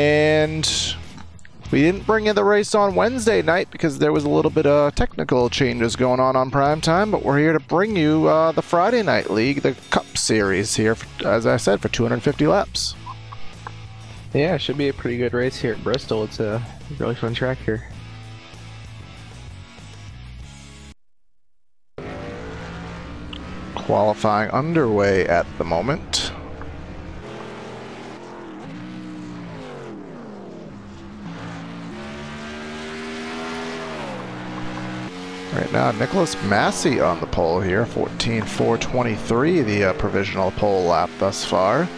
And we didn't bring in the race on Wednesday night because there was a little bit of technical changes going on prime time, but we're here to bring you the Friday night league, the Cup Series here, as I said, for 250 laps. Yeah, it should be a pretty good race here at Bristol. It's a really fun track here. Qualifying underway at the moment. Right now, Nicholas Massey on the pole here, 14.423, the provisional pole lap thus far.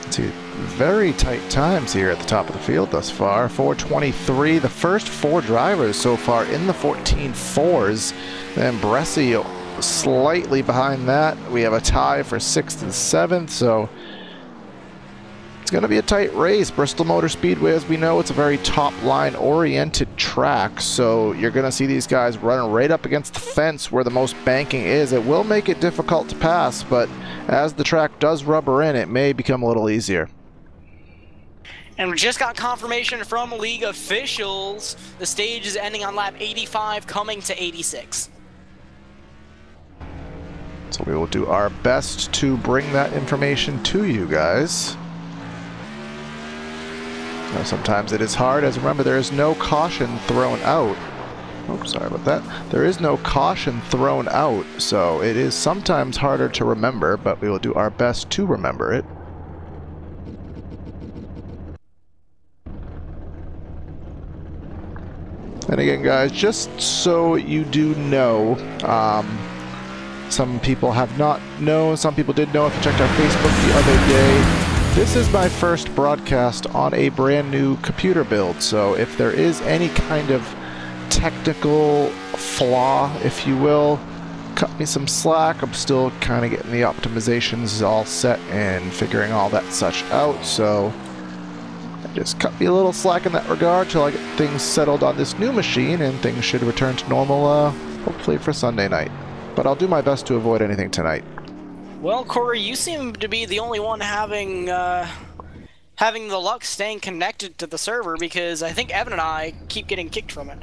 See, very tight times here at the top of the field thus far. 4.23, the first four drivers so far in the 14.4s. Then Bresci slightly behind that. We have a tie for 6th and 7th, so it's going to be a tight race. Bristol Motor Speedway, as we know, it's a very top-line oriented track, so you're going to see these guys running right up against the fence where the most banking is. It will make it difficult to pass, but as the track does rubber in, it may become a little easier. And we just got confirmation from league officials. The stage is ending on lap 85, coming to 86. So we will do our best to bring that information to you guys. Now, sometimes it is hard, as remember, there is no caution thrown out. Oh, sorry about that. There is no caution thrown out, so it is sometimes harder to remember, but we will do our best to remember it. And again, guys, just so you do know, some people have not known, some people did know if you checked our Facebook the other day. This is my first broadcast on a brand new computer build, so if there is any kind of technical flaw, if you will, cut me some slack. I'm still kind of getting the optimizations all set and figuring all that such out, so just cut me a little slack in that regard till I get things settled on this new machine, and things should return to normal, hopefully for Sunday night. But I'll do my best to avoid anything tonight. Well, Corey, you seem to be the only one having the luck staying connected to the server, because I think Evan and I keep getting kicked from it.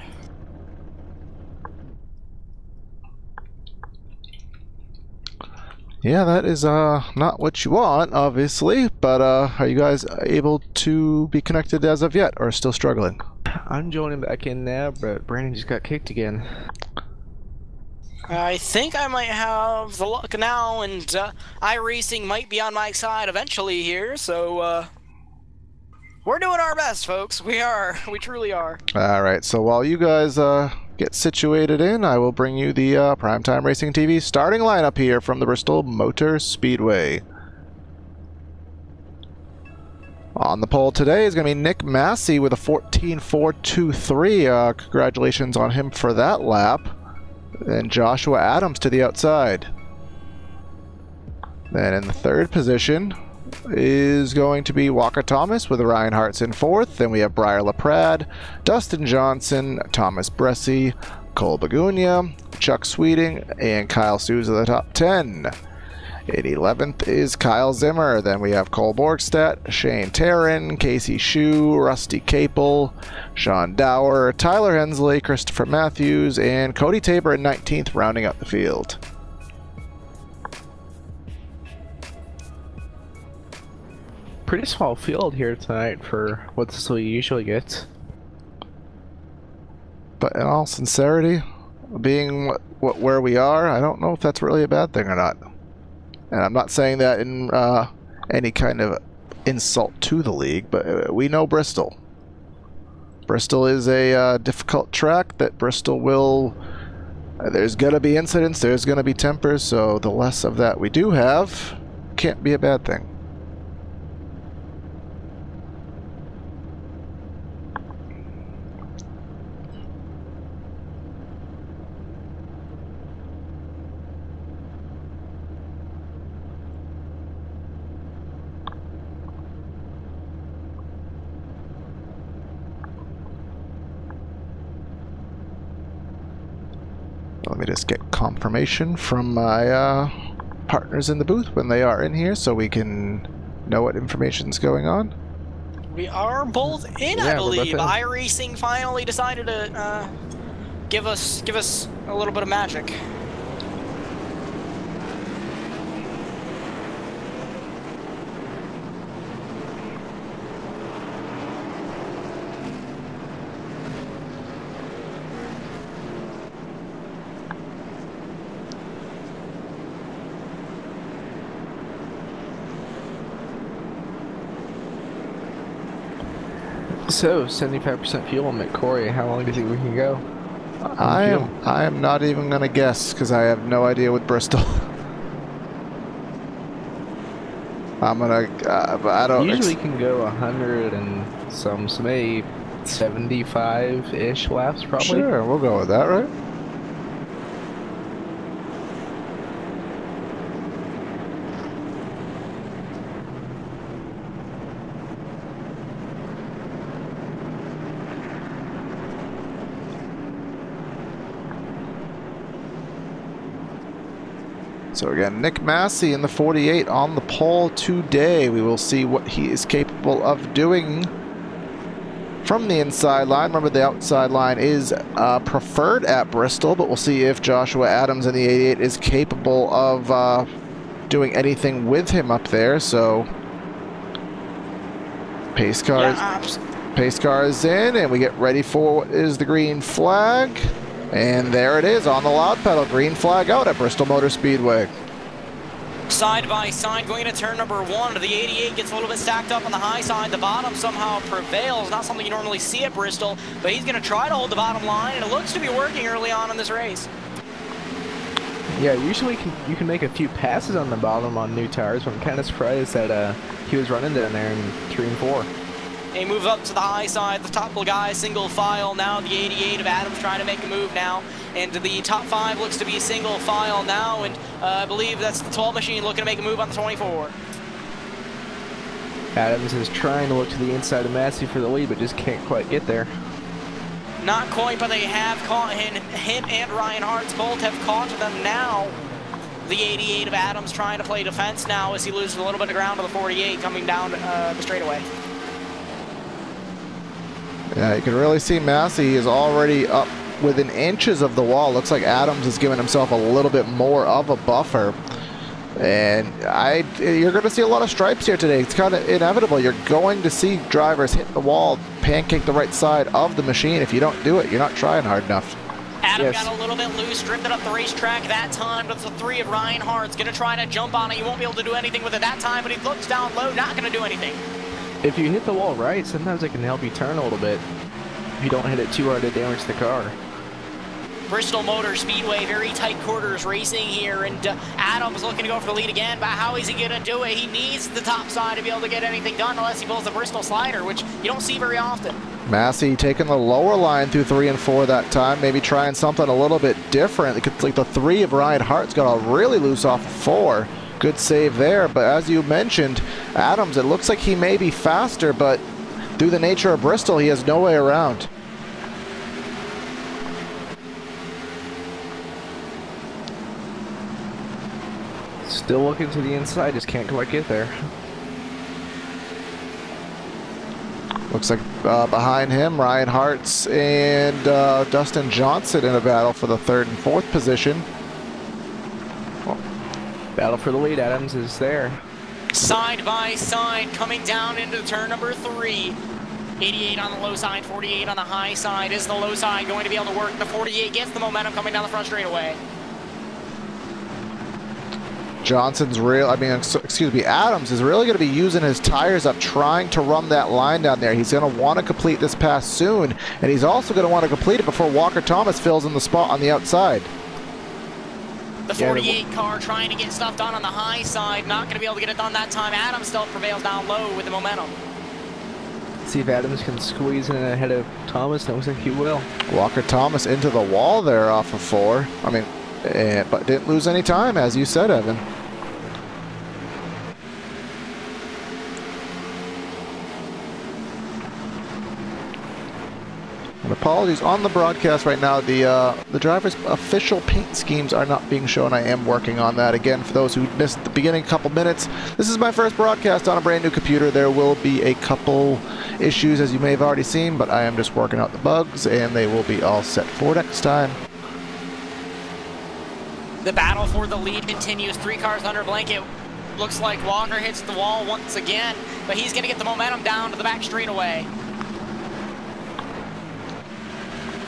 Yeah, that is not what you want, obviously, but are you guys able to be connected as of yet, or still struggling? I'm joining back in now, but Brandon just got kicked again. I think I might have the luck now, and iRacing might be on my side eventually here, so we're doing our best, folks. We truly are. Alright, so while you guys get situated in, I will bring you the Primetime Racing TV starting lineup here from the Bristol Motor Speedway. On the pole today is going to be Nick Massey with a 14.423. Congratulations on him for that lap. Then Joshua Adams to the outside. Then in the third position is going to be Walker Thomas with Ryan Hartz in fourth. Then we have Briar LaPrade, Dustin Johnson, Thomas Bresci, Cole Bagunia, Chuck Sweeting, and Kyle Souza the top 10. In 11th is Kyle Zimmer. Then we have Cole Borgstadt, Shane Tarrin, Casey Shue, Rusty Capel, Sean Dower, Tyler Hensley, Christopher Matthews, and Cody Tabor in 19th, rounding out the field. Pretty small field here tonight for what this will usually get. But in all sincerity, being where we are, I don't know if that's really a bad thing or not. And I'm not saying that in any kind of insult to the league, but we know Bristol. Bristol is a difficult track that Bristol will... there's going to be incidents, there's going to be tempers, so the less of that we do have can't be a bad thing. Let me just get confirmation from my partners in the booth when they are in here so we can know what information's going on. We are both in, Yeah, I believe. we're both in. iRacing finally decided to give us a little bit of magic. So, 75% fuel on McCory. How long do you think we can go? I am not even gonna guess because I have no idea with Bristol. I'm gonna. I don't. Usually can go 100 and some, so maybe 75-ish laps probably. Sure, we'll go with that, right? So again, Nick Massey in the 48 on the pole today. We will see what he is capable of doing from the inside line. Remember, the outside line is preferred at Bristol, but we'll see if Joshua Adams in the 88 is capable of doing anything with him up there. So pace car is in, and we get ready for what is the green flag. And there it is on the loud pedal. Green flag out at Bristol Motor Speedway. Side by side, going into turn number 1. The 88 gets a little bit stacked up on the high side. The bottom somehow prevails. Not something you normally see at Bristol, but he's going to try to hold the bottom line, and it looks to be working early on in this race. Yeah, usually you can make a few passes on the bottom on new tires, but I'm kind of surprised that he was running down there in 3 and 4. They move up to the high side, the top guy, single file. Now the 88 of Adams trying to make a move now. And the top 5 looks to be single file now. And I believe that's the 12 machine looking to make a move on the 24. Adams is trying to look to the inside of Massey for the lead, but just can't quite get there. Not quite, but they have caught him. Him and Ryan Hartz both have caught them now. The 88 of Adams trying to play defense now as he loses a little bit of ground to the 48 coming down the straightaway. Yeah, you can really see Massey is already up within inches of the wall. Looks like Adams has given himself a little bit more of a buffer. And you're going to see a lot of stripes here today. It's kind of inevitable. You're going to see drivers hit the wall, pancake the right side of the machine. If you don't do it, you're not trying hard enough. Adam got a little bit loose, drifted up the racetrack that time, but the 3 of Ryan Hart's going to try to jump on it. He won't be able to do anything with it that time, but he looks down low, not going to do anything. If you hit the wall right, sometimes it can help you turn a little bit. If you don't hit it too hard to damage the car. Bristol Motor Speedway, very tight quarters racing here, and Adams looking to go for the lead again, but how is he going to do it? He needs the top side to be able to get anything done unless he pulls the Bristol slider, which you don't see very often. Massey taking the lower line through 3 and 4 that time, maybe trying something a little bit different. Like the 3 of Ryan Hart's got a really loose off of 4. Good save there, but as you mentioned, Adams, it looks like he may be faster, but through the nature of Bristol, he has no way around. Still looking to the inside, just can't quite get there. Looks like behind him, Ryan Hartz and Dustin Johnson in a battle for the 3rd and 4th position. Battle for the lead, Adams is there. Side by side, coming down into turn number 3. 88 on the low side, 48 on the high side. Is the low side going to be able to work? The 48 gets the momentum coming down the front straightaway. Adams is really going to be using his tires up, trying to run that line down there. He's going to want to complete this pass soon, and he's also going to want to complete it before Walker Thomas fills in the spot on the outside. The 48 car trying to get stuff done on the high side, not going to be able to get it done that time. Adams still prevails down low with the momentum. See if Adams can squeeze in ahead of Thomas. It looks like he will. Walker Thomas into the wall there off of 4. But didn't lose any time, as you said, Evan. apologies. On the broadcast right now, the driver's official paint schemes are not being shown. I am working on that. Again, for those who missed the beginning couple minutes, this is my first broadcast on a brand new computer. There will be a couple issues, as you may have already seen, but I am just working out the bugs, and they will be all set for next time. The battle for the lead continues. 3 cars under blanket. Looks like Walker hits the wall once again, but he's going to get the momentum down to the back straightaway.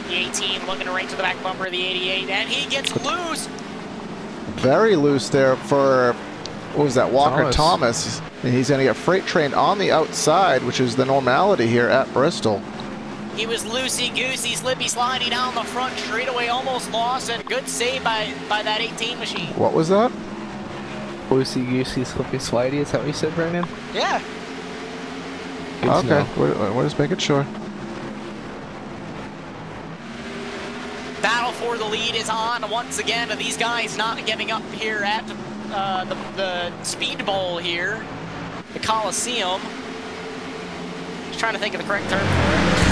The 18 looking right to the back bumper of the 88, and he gets loose. Very loose there for, what was that, Walker Thomas. And he's going to get freight trained on the outside, which is the normality here at Bristol. He was loosey-goosey, slippy-sliding down the front straightaway, almost lost it. Good save by that 18 machine. What was that? Loosey-goosey, slippy-slidey, is that what you said, Brandon? Yeah. Okay, we're just making sure. Battle for the lead is on once again. These guys not giving up here at the Speed Bowl here, the Coliseum. Just trying to think of the correct term for it.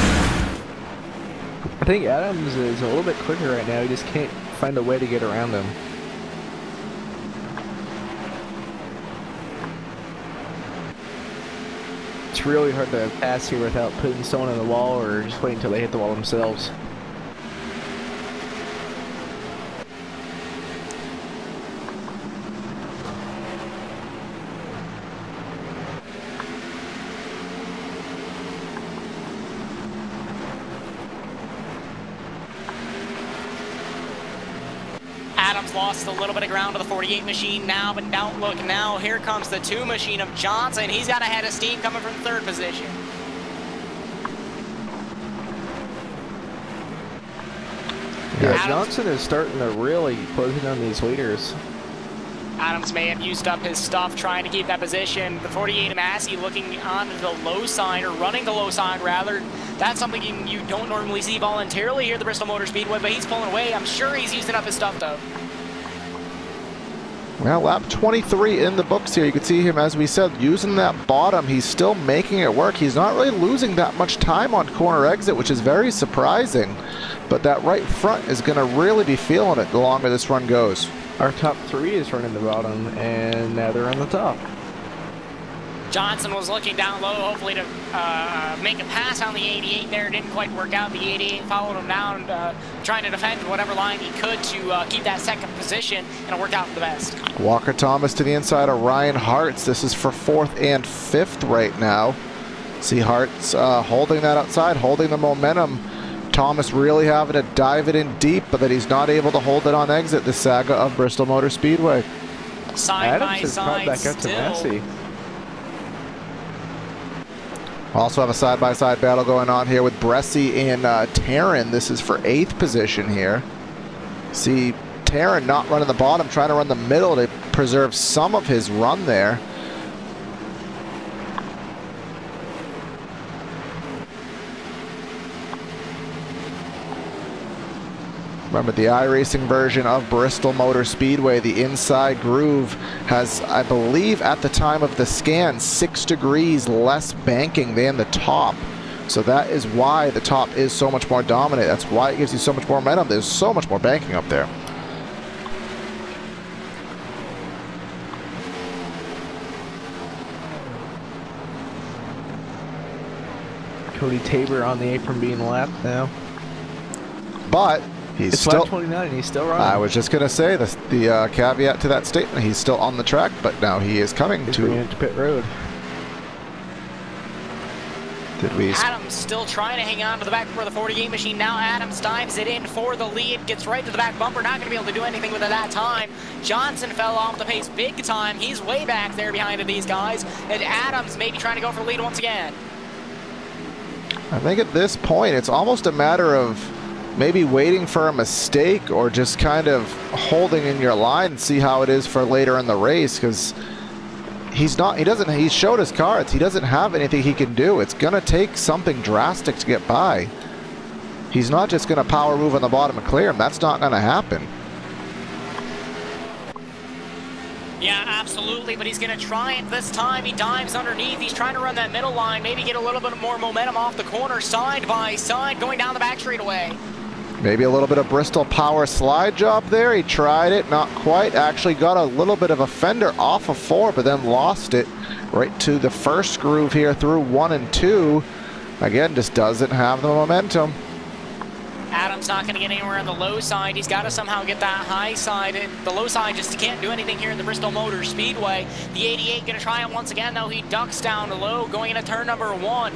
I think Adams is a little bit quicker right now. He just can't find a way to get around him. It's really hard to pass here without putting someone in the wall or just waiting until they hit the wall themselves. Adams lost a little bit of ground to the 48 machine now, but don't look now. Here comes the 2 machine of Johnson. He's got a head of steam coming from 3rd position. Yeah, Johnson is starting to really close in on these leaders. Adams may have used up his stuff trying to keep that position. The 48 of Massey looking on the low side, or running the low side rather. That's something you don't normally see voluntarily here at the Bristol Motor Speedway, but he's pulling away. I'm sure he's using up his stuff though. Well, lap 23 in the books here. You can see him, as we said, using that bottom. He's still making it work. He's not really losing that much time on corner exit, which is very surprising. But that right front is going to really be feeling it the longer this run goes. Our top 3 is running the bottom, and now they're on the top. Johnson was looking down low, hopefully to make a pass on the 88 there. Didn't quite work out. The 88 followed him down, trying to defend whatever line he could to keep that 2nd position, and it worked out for the best. Walker Thomas to the inside of Ryan Hartz. This is for 4th and 5th right now. See Hartz holding that outside, holding the momentum. Thomas really having to dive it in deep, but that he's not able to hold it on exit. The saga of Bristol Motor Speedway. Side by side back up to Massey. Also have a side-by-side battle going on here with Bresci and Taryn. This is for 8th position here. See Taryn not running the bottom, trying to run the middle to preserve some of his run there. Remember, the iRacing version of Bristol Motor Speedway, the inside groove has, I believe at the time of the scan, 6 degrees less banking than the top. So that is why the top is so much more dominant. That's why it gives you so much more momentum. There's so much more banking up there. Cody Tabor on the apron being lapped now. But he's still lap 29 and he's still running. I was just going to say the caveat to that statement. He's still on the track, but now he is coming to pit road. Adams still trying to hang on to the back for the 48 machine. Now Adams dives it in for the lead, gets right to the back bumper. Not going to be able to do anything with it that time. Johnson fell off the pace big time. He's way back there behind these guys, and Adams maybe trying to go for the lead once again. I think at this point it's almost a matter of maybe waiting for a mistake or just kind of holding in your line and see how it is for later in the race, because he showed his cards. He doesn't have anything he can do. It's gonna take something drastic to get by. He's not just gonna power move on the bottom and clear him. That's not gonna happen. Yeah, absolutely, but he's going to try it this time. He dives underneath. He's trying to run that middle line, maybe get a little bit more momentum off the corner, side by side, going down the back straightaway. Maybe a little bit of Bristol power slide job there. He tried it, not quite. Actually got a little bit of a fender off of 4, but then lost it right to the first groove here through 1 and 2. Again, just doesn't have the momentum. Adam's not going to get anywhere on the low side. He's got to somehow get that high side. The low side just can't do anything here in the Bristol Motor Speedway. The 88 going to try it once again, though. He ducks down low, going into turn number 1.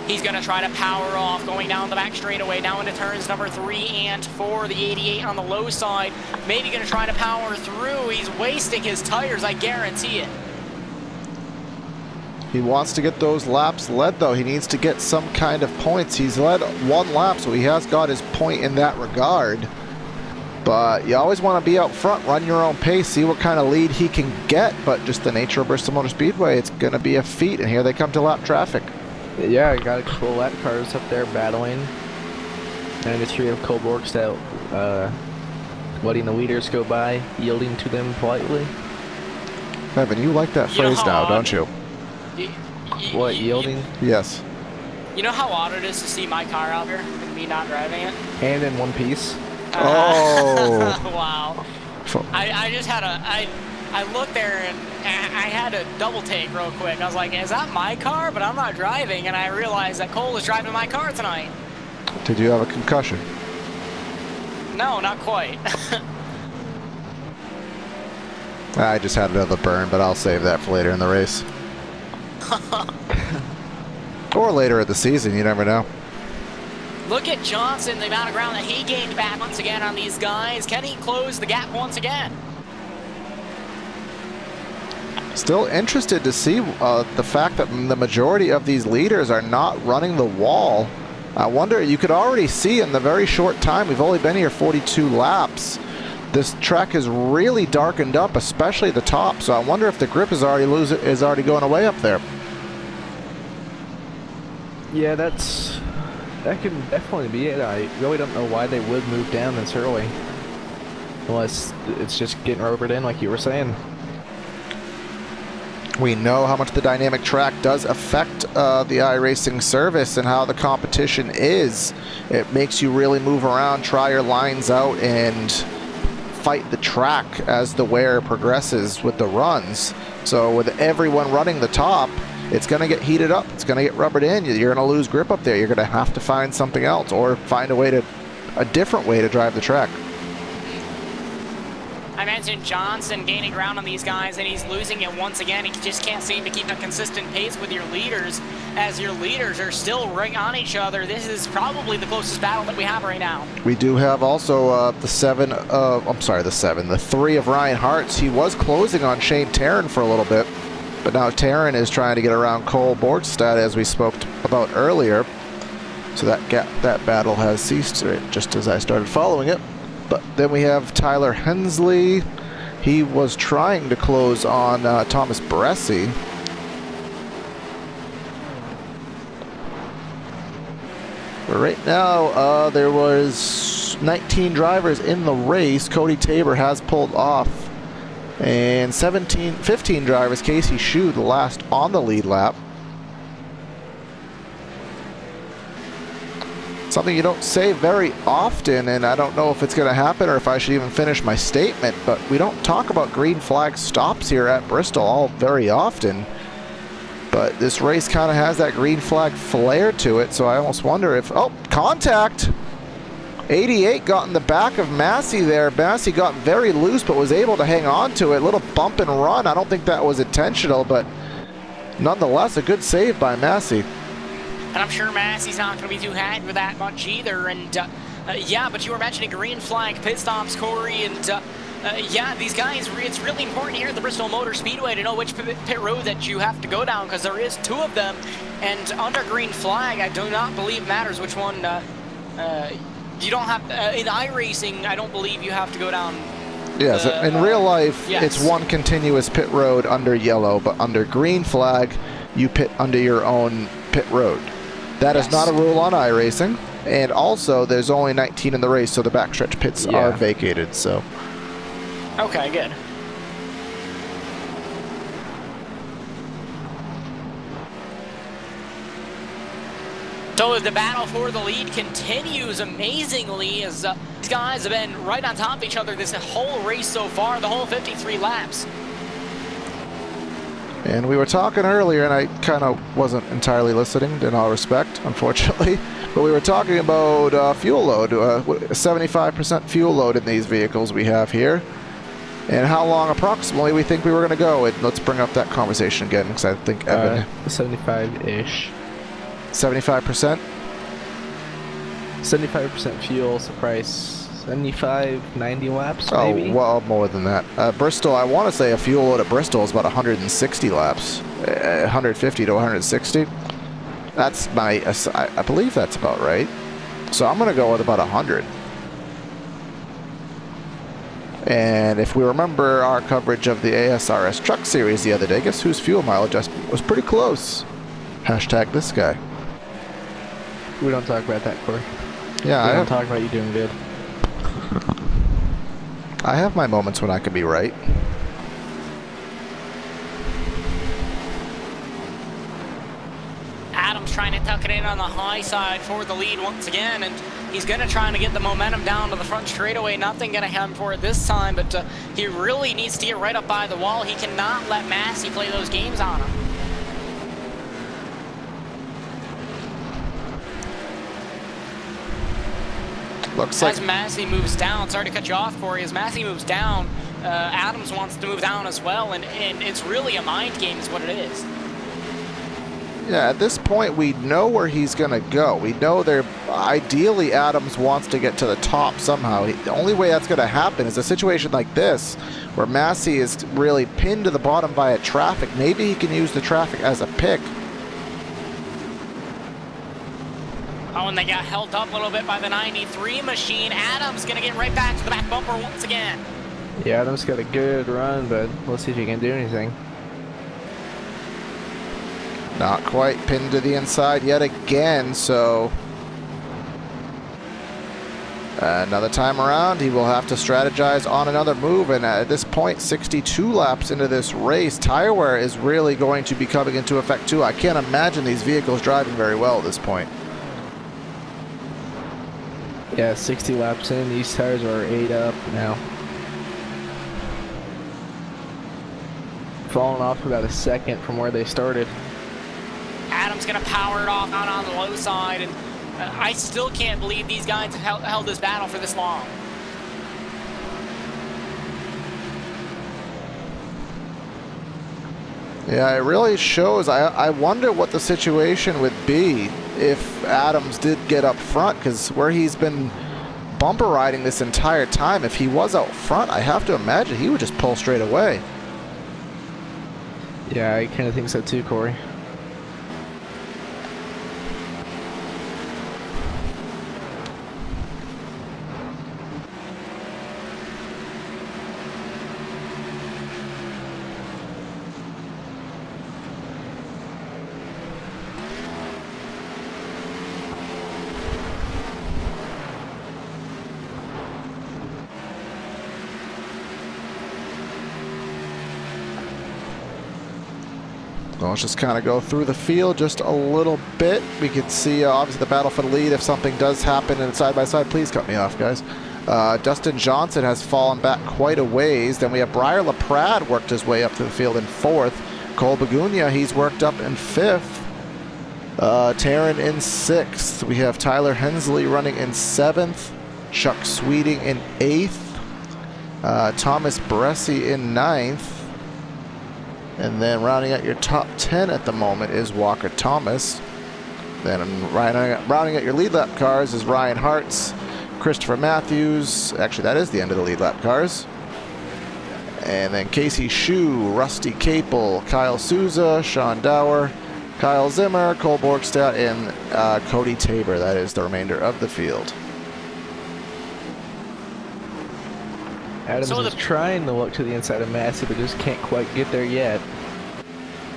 He's going to try to power off, going down the back straightaway, now into turns number 3 and 4. The 88 on the low side, maybe going to try to power through. He's wasting his tires, I guarantee it. He wants to get those laps led, though. He needs to get some kind of points. He's led 1 lap, so he has got his point in that regard. But you always want to be out front, run your own pace, see what kind of lead he can get. But just the nature of Bristol Motor Speedway, it's going to be a feat, and here they come to lap traffic. Yeah, I got a couple lap cars up there battling. And a trio of Cole Borgstad letting the leaders go by, yielding to them politely. Evan, you like that phrase now, don't you? What, yielding? Yes. You know how odd it is to see my car out here and me not driving it? And in one piece. Oh. Wow. I just had I looked there and I had a double take real quick. I was like, is that my car? But I'm not driving, and I realized that Cole is driving my car tonight. Did you have a concussion? No, not quite. I just had another burn, but I'll save that for later in the race. Or later in the season, you never know. Look at Johnson, the amount of ground that he gained back once again on these guys. Can he close the gap once again? Still interested to see the fact that the majority of these leaders are not running the wall. I wonder, you could already see in the very short time, we've only been here 42 laps, this track is really darkened up, especially the top. So I wonder if the grip is already going away up there. Yeah, that can definitely be it. I really don't know why they would move down this early, unless it's just getting rubbered in, like you were saying. We know how much the dynamic track does affect the iRacing service and how the competition is. It makes you really move around, try your lines out, and fight the track as the wear progresses with the runs. So with everyone running the top, it's going to get heated up. It's going to get rubbered in. You're going to lose grip up there. You're going to have to find something else or find a different way to drive the track. I mentioned Johnson gaining ground on these guys, and he's losing it once again. He just can't seem to keep a consistent pace with your leaders, as your leaders are still right on each other. This is probably the closest battle that we have right now. We do have also the 3 of Ryan Hartz. He was closing on Shane Tarrant for a little bit, but now Tarrant is trying to get around Cole Borgstad, as we spoke about earlier. So that battle has ceased just as I started following it. But then we have Tyler Hensley. He was trying to close on Thomas Bresci. But right now, there was 19 drivers in the race. Cody Tabor has pulled off. And 15 drivers. Casey Shue, the last on the lead lap. Something you don't say very often, and I don't know if it's going to happen or if I should even finish my statement, but we don't talk about green flag stops here at Bristol all very often. But this race kind of has that green flag flair to it, so I almost wonder if... Oh, contact! 88 got in the back of Massey there. Massey got very loose but was able to hang on to it. A little bump and run. I don't think that was intentional, but nonetheless, a good save by Massey. And I'm sure Massey's not going to be too happy with that much either. And yeah, but you were mentioning green flag pit stops, Corey. And yeah, these guys, it's really important here at the Bristol Motor Speedway to know which pit road that you have to go down, because there is 2 of them. And under green flag, I do not believe matters which one. You don't have, in iRacing, I don't believe you have to go down. Yes, in real life, yes, it's one continuous pit road under yellow, but under green flag, you pit under your own pit road. That is not a rule on iRacing, and also there's only 19 in the race, so the backstretch pits are vacated. So, okay, good. So the battle for the lead continues amazingly as these guys have been right on top of each other this whole race so far, the whole 53 laps. And we were talking earlier, and I kind of wasn't entirely listening, in all respect, unfortunately, but we were talking about fuel load, 75% fuel load in these vehicles we have here, and how long approximately we think we were going to go. And let's bring up that conversation again, because I think Evan... 75-ish. 75%? 75% fuel, so price 75, 90 laps, maybe? Oh, well, more than that. Bristol, I want to say a fuel load at Bristol is about 160 laps. 150 to 160. That's my, I believe that's about right. So I'm going to go with about 100. And if we remember our coverage of the ASRS Truck Series the other day, guess whose fuel mileage was pretty close? Hashtag this guy. We don't talk about that, Corey. Yeah, we don't talk about you doing good. I have my moments when I can be right. Adams trying to tuck it in on the high side for the lead once again, and he's going to try to get the momentum down to the front straightaway. Nothing going to happen for it this time, but he really needs to get right up by the wall. He cannot let Massey play those games on him. Looks like as Massey moves down, sorry to cut you off, Corey, as Massey moves down, Adams wants to move down as well, and it's really a mind game is what it is. Yeah, at this point, we know where he's going to go. We know ideally Adams wants to get to the top somehow. The only way that's going to happen is a situation like this, where Massey is really pinned to the bottom via traffic. Maybe he can use the traffic as a pick. Oh, and they got held up a little bit by the 93 machine. Adams going to get right back to the back bumper once again. Yeah, Adams got a good run, but we'll see if he can do anything. Not quite pinned to the inside yet again, so another time around, he will have to strategize on another move. And at this point, 62 laps into this race, tire wear is really going to be coming into effect too. I can't imagine these vehicles driving very well at this point. Yeah, 60 laps in, these tires are 8 up now. Falling off about a second from where they started. Adams going to power it off out on the low side, and I still can't believe these guys have held this battle for this long. Yeah, it really shows. I wonder what the situation would be if Adams did get up front, because where he's been bumper riding this entire time, if he was out front, I have to imagine he would just pull straight away. Yeah, I kind of think so too, Corey. Well, let's just kind of go through the field just a little bit. We can see, obviously, the battle for the lead. If something does happen in side-by-side, please cut me off, guys. Dustin Johnson has fallen back quite a ways. Then we have Briar LaPrade worked his way up to the field in 4th. Cole Begunia, he's worked up in 5th. Taryn in 6th. We have Tyler Hensley running in 7th. Chuck Sweeting in 8th. Thomas Bresci in 9th. And then rounding out your top 10 at the moment is Walker Thomas. Then rounding out your lead lap cars is Ryan Hartz, Christopher Matthews. Actually, that is the end of the lead lap cars. And then Casey Shue, Rusty Capel, Kyle Souza, Sean Dower, Kyle Zimmer, Cole Borgstad, and Cody Tabor. That is the remainder of the field. Adams is trying to look to the inside of Massey, but just can't quite get there yet.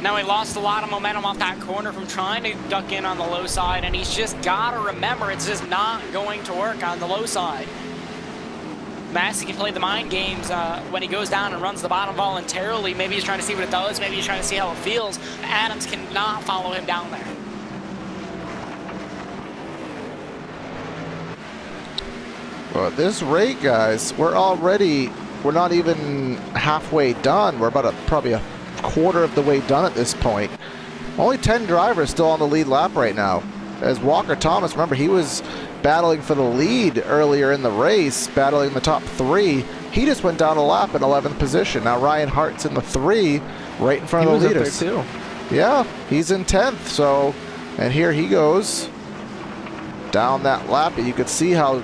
Now he lost a lot of momentum off that corner from trying to duck in on the low side, and he's just got to remember it's just not going to work on the low side. Massey can play the mind games when he goes down and runs the bottom voluntarily. Maybe he's trying to see what it does. Maybe he's trying to see how it feels. Adams cannot follow him down there. Well, at this rate, guys, we're not even halfway done. We're about probably a quarter of the way done at this point. Only 10 drivers still on the lead lap right now. As Walker Thomas, remember, he was battling for the lead earlier in the race, battling the top 3. He just went down a lap in 11th position. Now Ryan Hart's in the 3, right in front of the leaders. He was up there too. Yeah, he's in 10th. So, and here he goes down that lap. You could see how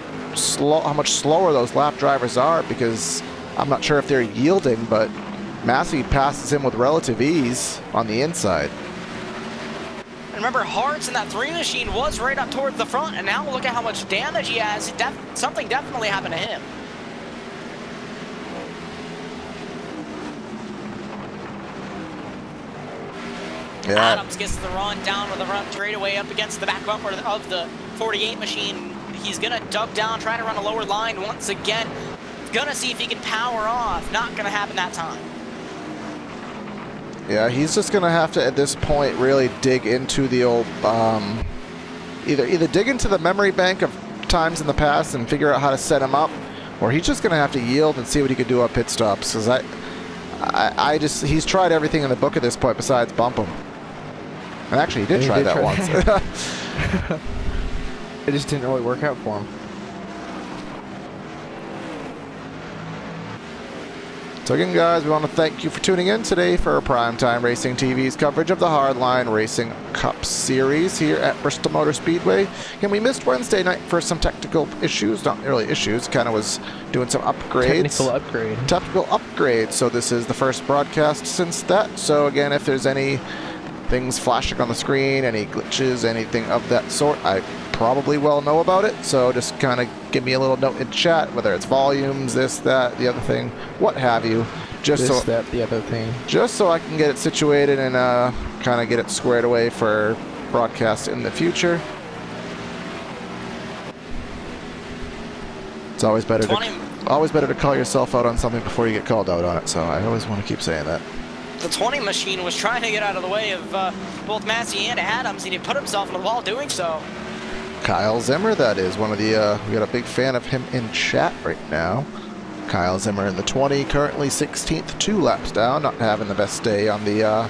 much slower those lap drivers are, because I'm not sure if they're yielding, but Massey passes him with relative ease on the inside. And remember, Hart's in that 3 machine was right up towards the front, and now look at how much damage he has. Something definitely happened to him. Yeah. Adams gets the run down with the run straightaway up against the back bumper of the 48 machine. He's gonna duck down, try to run a lower line once again. Gonna see if he can power off. Not gonna happen that time. Yeah, he's just gonna have to, at this point, really dig into the old, either dig into the memory bank of times in the past and figure out how to set him up, or he's just gonna have to yield and see what he could do at pit stops. Because he's tried everything in the book at this point besides bump him. And actually, he did try that once. It just didn't really work out for him. So again, guys, we want to thank you for tuning in today for Primetime Racing TV's coverage of the Hardline Racing Cup Series here at Bristol Motor Speedway. And we missed Wednesday night for some technical issues. Not really issues, kind of was doing some upgrades. Technical upgrades. So this is the first broadcast since that. So again, if there's any things flashing on the screen, any glitches, anything of that sort, I probably well know about it, so just kind of give me a little note in chat, whether it's volumes, this, that, the other thing, what have you, just this, that, the other thing, just so I can get it situated and kind of get it squared away for broadcast in the future. It's always better to call yourself out on something before you get called out on it, so I always want to keep saying that. The 20 machine was trying to get out of the way of both Massey and Adams, and he put himself in the wall doing so. Kyle Zimmer, that is one of the, we got a big fan of him in chat right now. Kyle Zimmer in the 20, currently 16th, 2 laps down, not having the best day on the,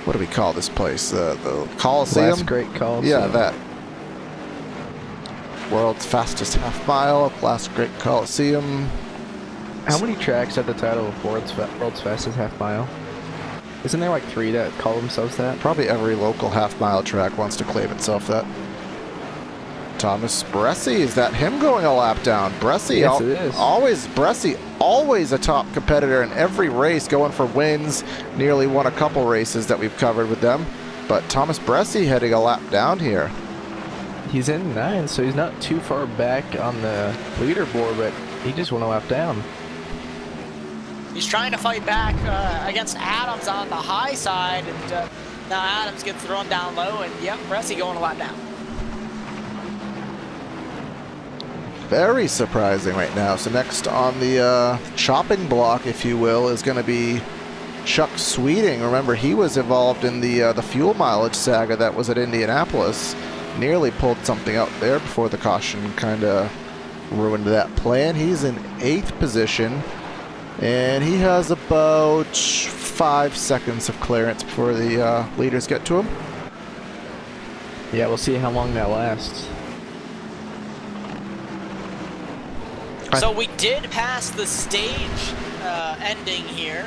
what do we call this place? The Coliseum? Last Great Coliseum. Yeah, that. World's fastest half mile, Last Great Coliseum. How many tracks have the title of World's fastest half mile? Isn't there like 3 that call themselves that? Probably every local half mile track wants to claim itself that. Thomas Bressi, is that him going a lap down? Bressi, yes, it is. Bressi, always a top competitor in every race, going for wins, nearly won a couple races that we've covered with them. But Thomas Bressi heading a lap down here. He's in 9, so he's not too far back on the leaderboard, but he just went a lap down. He's trying to fight back against Adams on the high side, and now Adams gets thrown down low, and yep, Bressi going a lap down. Very surprising right now. So next on the chopping block, if you will, is going to be Chuck Sweeting. Remember, he was involved in the fuel mileage saga that was at Indianapolis. Nearly pulled something out there before the caution kind of ruined that plan. He's in 8th position, and he has about 5 seconds of clearance before the leaders get to him. Yeah, we'll see how long that lasts. So we did pass the stage ending here.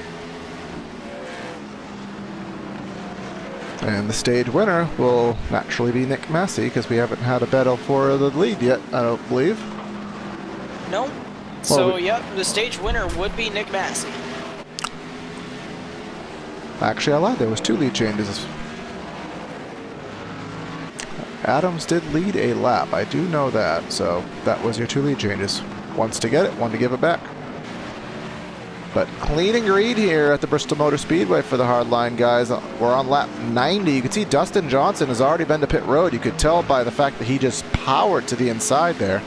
And the stage winner will naturally be Nick Massey, because we haven't had a battle for the lead yet, I don't believe. No. Well, so, yep, the stage winner would be Nick Massey. Actually, I lied. There was 2 lead changes. Adams did lead a lap. I do know that. So that was your 2 lead changes. One's to get it, one to give it back. But clean and green here at the Bristol Motor Speedway for the Hardline guys. We're on lap 90. You can see Dustin Johnson has already been to pit road. You could tell by the fact that he just powered to the inside there.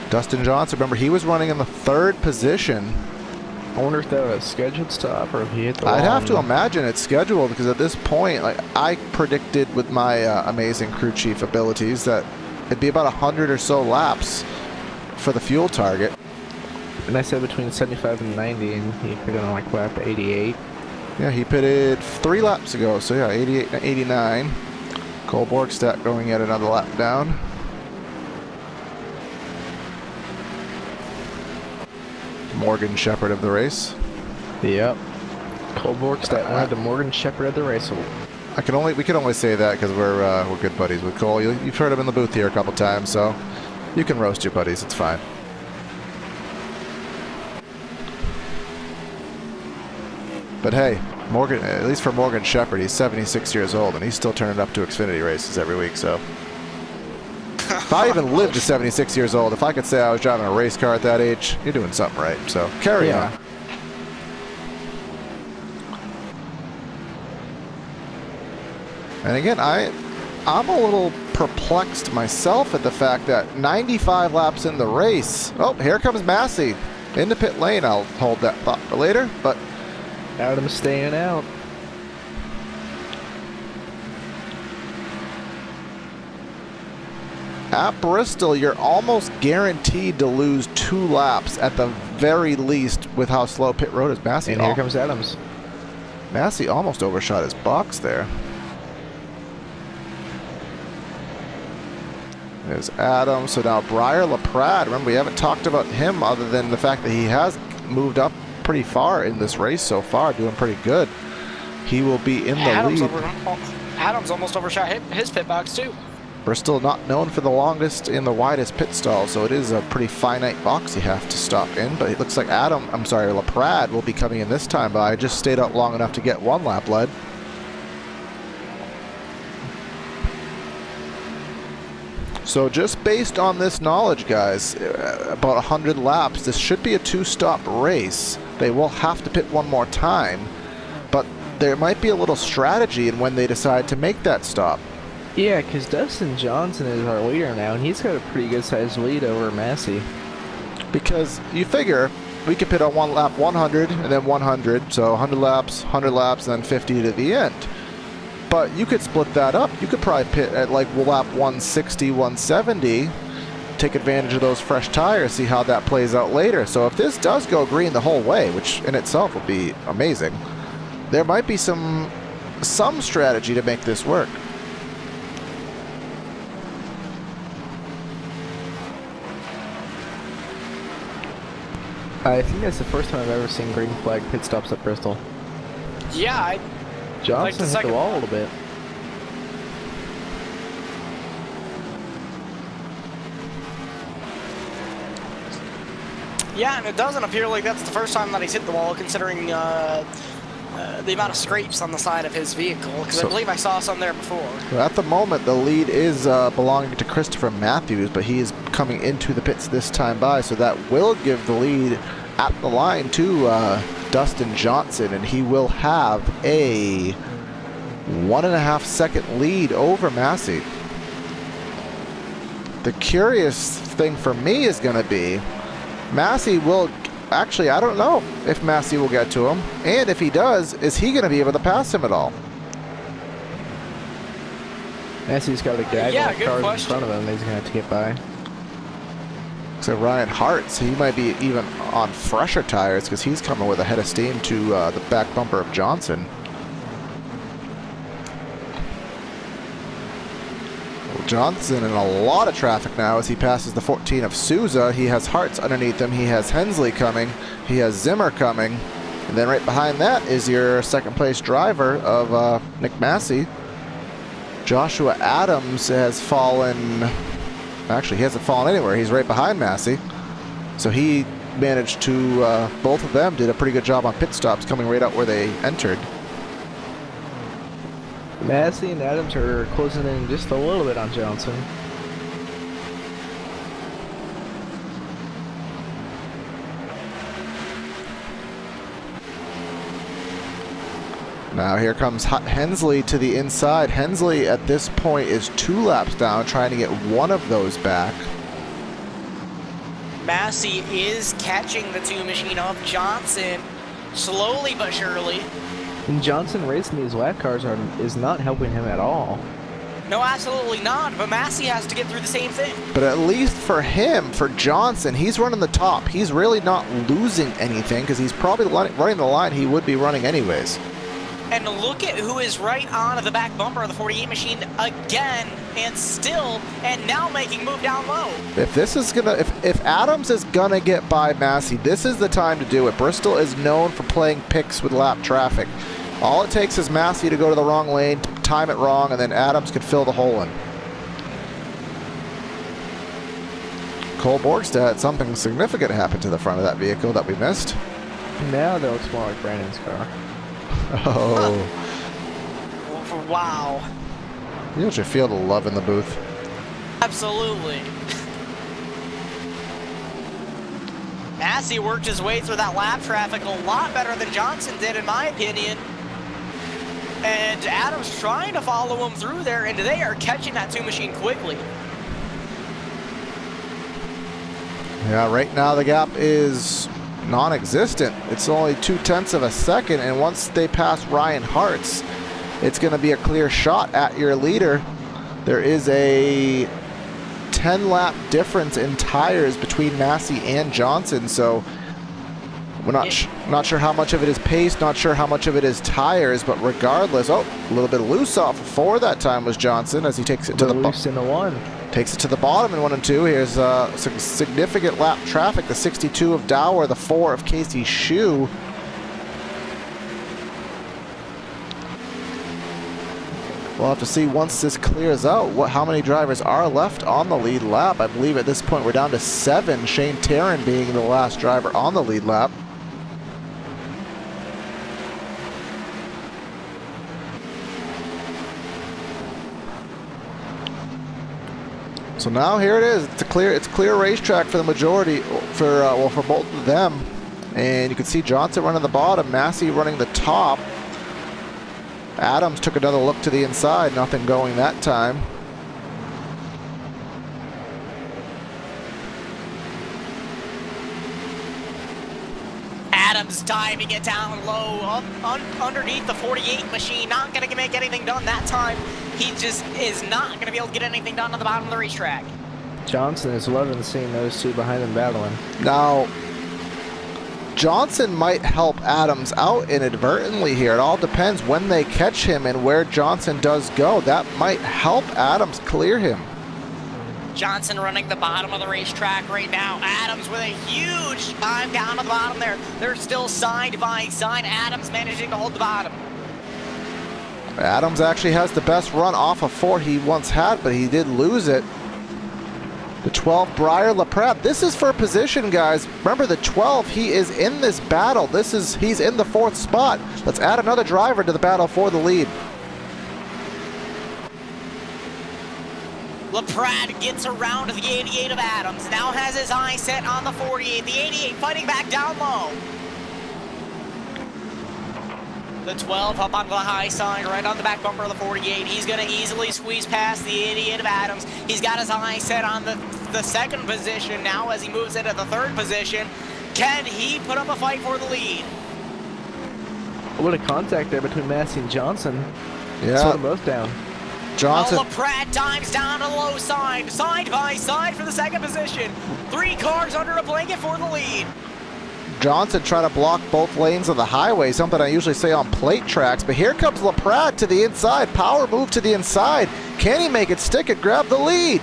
Dustin Johnson, remember, he was running in the 3rd position I wonder if that was a scheduled stop or if he hit the wall. I'd have to imagine it's scheduled, because at this point, like, I predicted with my amazing crew chief abilities that it'd be about 100 or so laps for the fuel target. And I said between 75 and 90, and he put in like lap 88. Yeah, he pitted 3 laps ago, so yeah, 88 and 89. Cole Borgstadt going yet another lap down. Morgan Shepherd of the race. Yep. Cole Borgstadt wanted the Morgan Shepherd of the race. We can only say that because we're good buddies with Cole. You've heard him in the booth here a couple times, so you can roast your buddies. It's fine. But hey, Morgan, at least for Morgan Shepherd, he's 76 years old and he's still turning up to Xfinity races every week. So if I even lived to 76 years old, if I could say I was driving a race car at that age, you're doing something right. So carry on. And again, I'm a little perplexed myself at the fact that 95 laps in the race. Oh, here comes Massey into pit lane. I'll hold that thought for later, but Adam's staying out. At Bristol, you're almost guaranteed to lose 2 laps at the very least with how slow pit road is. Massey, and here comes Adams. Massey almost overshot his box there. There's Adams. So now Briar LaPrade. Remember, we haven't talked about him other than the fact that he has moved up pretty far in this race so far, doing pretty good. He will be in the lead. Adams almost overshot his pit box too. Bristol not known for the longest and the widest pit stall, so it is a pretty finite box you have to stop in. But it looks like LaPrade will be coming in this time, but I just stayed out long enough to get 1 lap lead. So just based on this knowledge, guys, about 100 laps, this should be a 2-stop race. They will have to pit 1 more time, but there might be a little strategy in when they decide to make that stop. Yeah, because Dustin Johnson is our leader now, and he's got a pretty good-sized lead over Massey. Because you figure we could pit on 1 lap 100 and then 100, so 100 laps, and then 50 to the end. But you could split that up. You could probably pit at like lap 160, 170, take advantage of those fresh tires, see how that plays out later. So if this does go green the whole way, which in itself would be amazing, there might be some strategy to make this work. I think that's the first time I've ever seen green flag pit stops at Bristol. Yeah, Johnson hit the wall a little bit. Yeah, and it doesn't appear like that's the first time that he's hit the wall, considering the amount of scrapes on the side of his vehicle, because I believe I saw some there before. At the moment, the lead is belonging to Christopher Matthews, but he is coming into the pits this time by, so that will give the lead at the line to Dustin Johnson, and he will have a 1.5 second lead over Massey. The curious thing for me is going to be Massey will actually, I don't know if Massey will get to him, and if he does, is he going to be able to pass him at all? Massey's got a gag of cars in front of him. He's going to have to get by. So Ryan Hartz, he might be even on fresher tires because he's coming with a head of steam to the back bumper of Johnson. Well, Johnson in a lot of traffic now as he passes the 14 of Souza. He has Hartz underneath him. He has Hensley coming. He has Zimmer coming. And then right behind that is your second place driver of Nick Massey. Joshua Adams has fallen. Actually, he hasn't fallen anywhere. He's right behind Massey. So he managed to, both of them did a pretty good job on pit stops coming right out where they entered. Massey and Adams are closing in just a little bit on Johnson. Now here comes Hensley to the inside. Hensley at this point is 2 laps down, trying to get one of those back. Massey is catching the 2 machine of Johnson. slowly but surely. And Johnson racing these lap cars is not helping him at all. No, absolutely not, but Massey has to get through the same thing. But at least for him, for Johnson, he's running the top. He's really not losing anything because he's probably running the line he would be running anyways. And look at who is right on the back bumper of the 48 machine again, and still, and now making move down low. If this is gonna, if Adams is gonna get by Massey, this is the time to do it. Bristol is known for playing picks with lap traffic. All it takes is Massey to go to the wrong lane, time it wrong, and then Adams could fill the hole in. Cole Borgstad, something significant happened to the front of that vehicle that we missed. Now that looks more like Brandon's car. Oh. Wow. You should feel the love in the booth. Absolutely. Massey worked his way through that lap traffic a lot better than Johnson did, in my opinion. And Adams trying to follow him through there, and they are catching that 2 machine quickly. Yeah, right now the gap is non-existent. It's only 0.2 of a second, and once they pass Ryan Hartz, it's going to be a clear shot at your leader. There is a 10-lap difference in tires between Massey and Johnson, so we're not sure how much of it is pace, not sure how much of it is tires, but regardless, oh, a little bit loose off of 4 that time was Johnson as he takes it to the loose in the 1. Takes it to the bottom in 1 and 2. Here's some significant lap traffic. The 62 of Dower, the 4 of Casey Shue. We'll have to see once this clears out how many drivers are left on the lead lap. I believe at this point we're down to 7. Shane Taryn being the last driver on the lead lap. So now here it is. It's a clear racetrack for the majority, for both of them. And you can see Johnson running the bottom, Massey running the top. Adams took another look to the inside, nothing going that time. Adams diving it down low, underneath the 48 machine, not going to make anything done that time. He just is not going to be able to get anything done on the bottom of the racetrack. Johnson is loving seeing those 2 behind him battling. Now, Johnson might help Adams out inadvertently here. It all depends when they catch him and where Johnson does go. That might help Adams clear him. Johnson running the bottom of the racetrack right now. Adams with a huge dive down to the bottom there. They're still side by side. Adams managing to hold the bottom. Adams actually has the best run off of 4 he once had, but he did lose it. The 12, Briar LaPrade. This is for position, guys. Remember, the 12, he is in this battle. He's in the 4th spot. Let's add another driver to the battle for the lead. LaPrade gets around to the 88 of Adams. Now has his eye set on the 48. The 88 fighting back down low. The 12 up onto the high side, right on the back bumper of the 48. He's going to easily squeeze past the 88 of Adams. He's got his eye set on the 2nd position now as he moves into the 3rd position. Can he put up a fight for the lead? What a contact there between Massey and Johnson. Yeah. Slowed them both down. Johnson. LaPrade dives down to the low side, side by side for the 2nd position. 3 cars under a blanket for the lead. Johnson trying to block both lanes of the highway, something I usually say on plate tracks, but here comes LaPrade to the inside. Power move to the inside. Can he make it stick and grab the lead?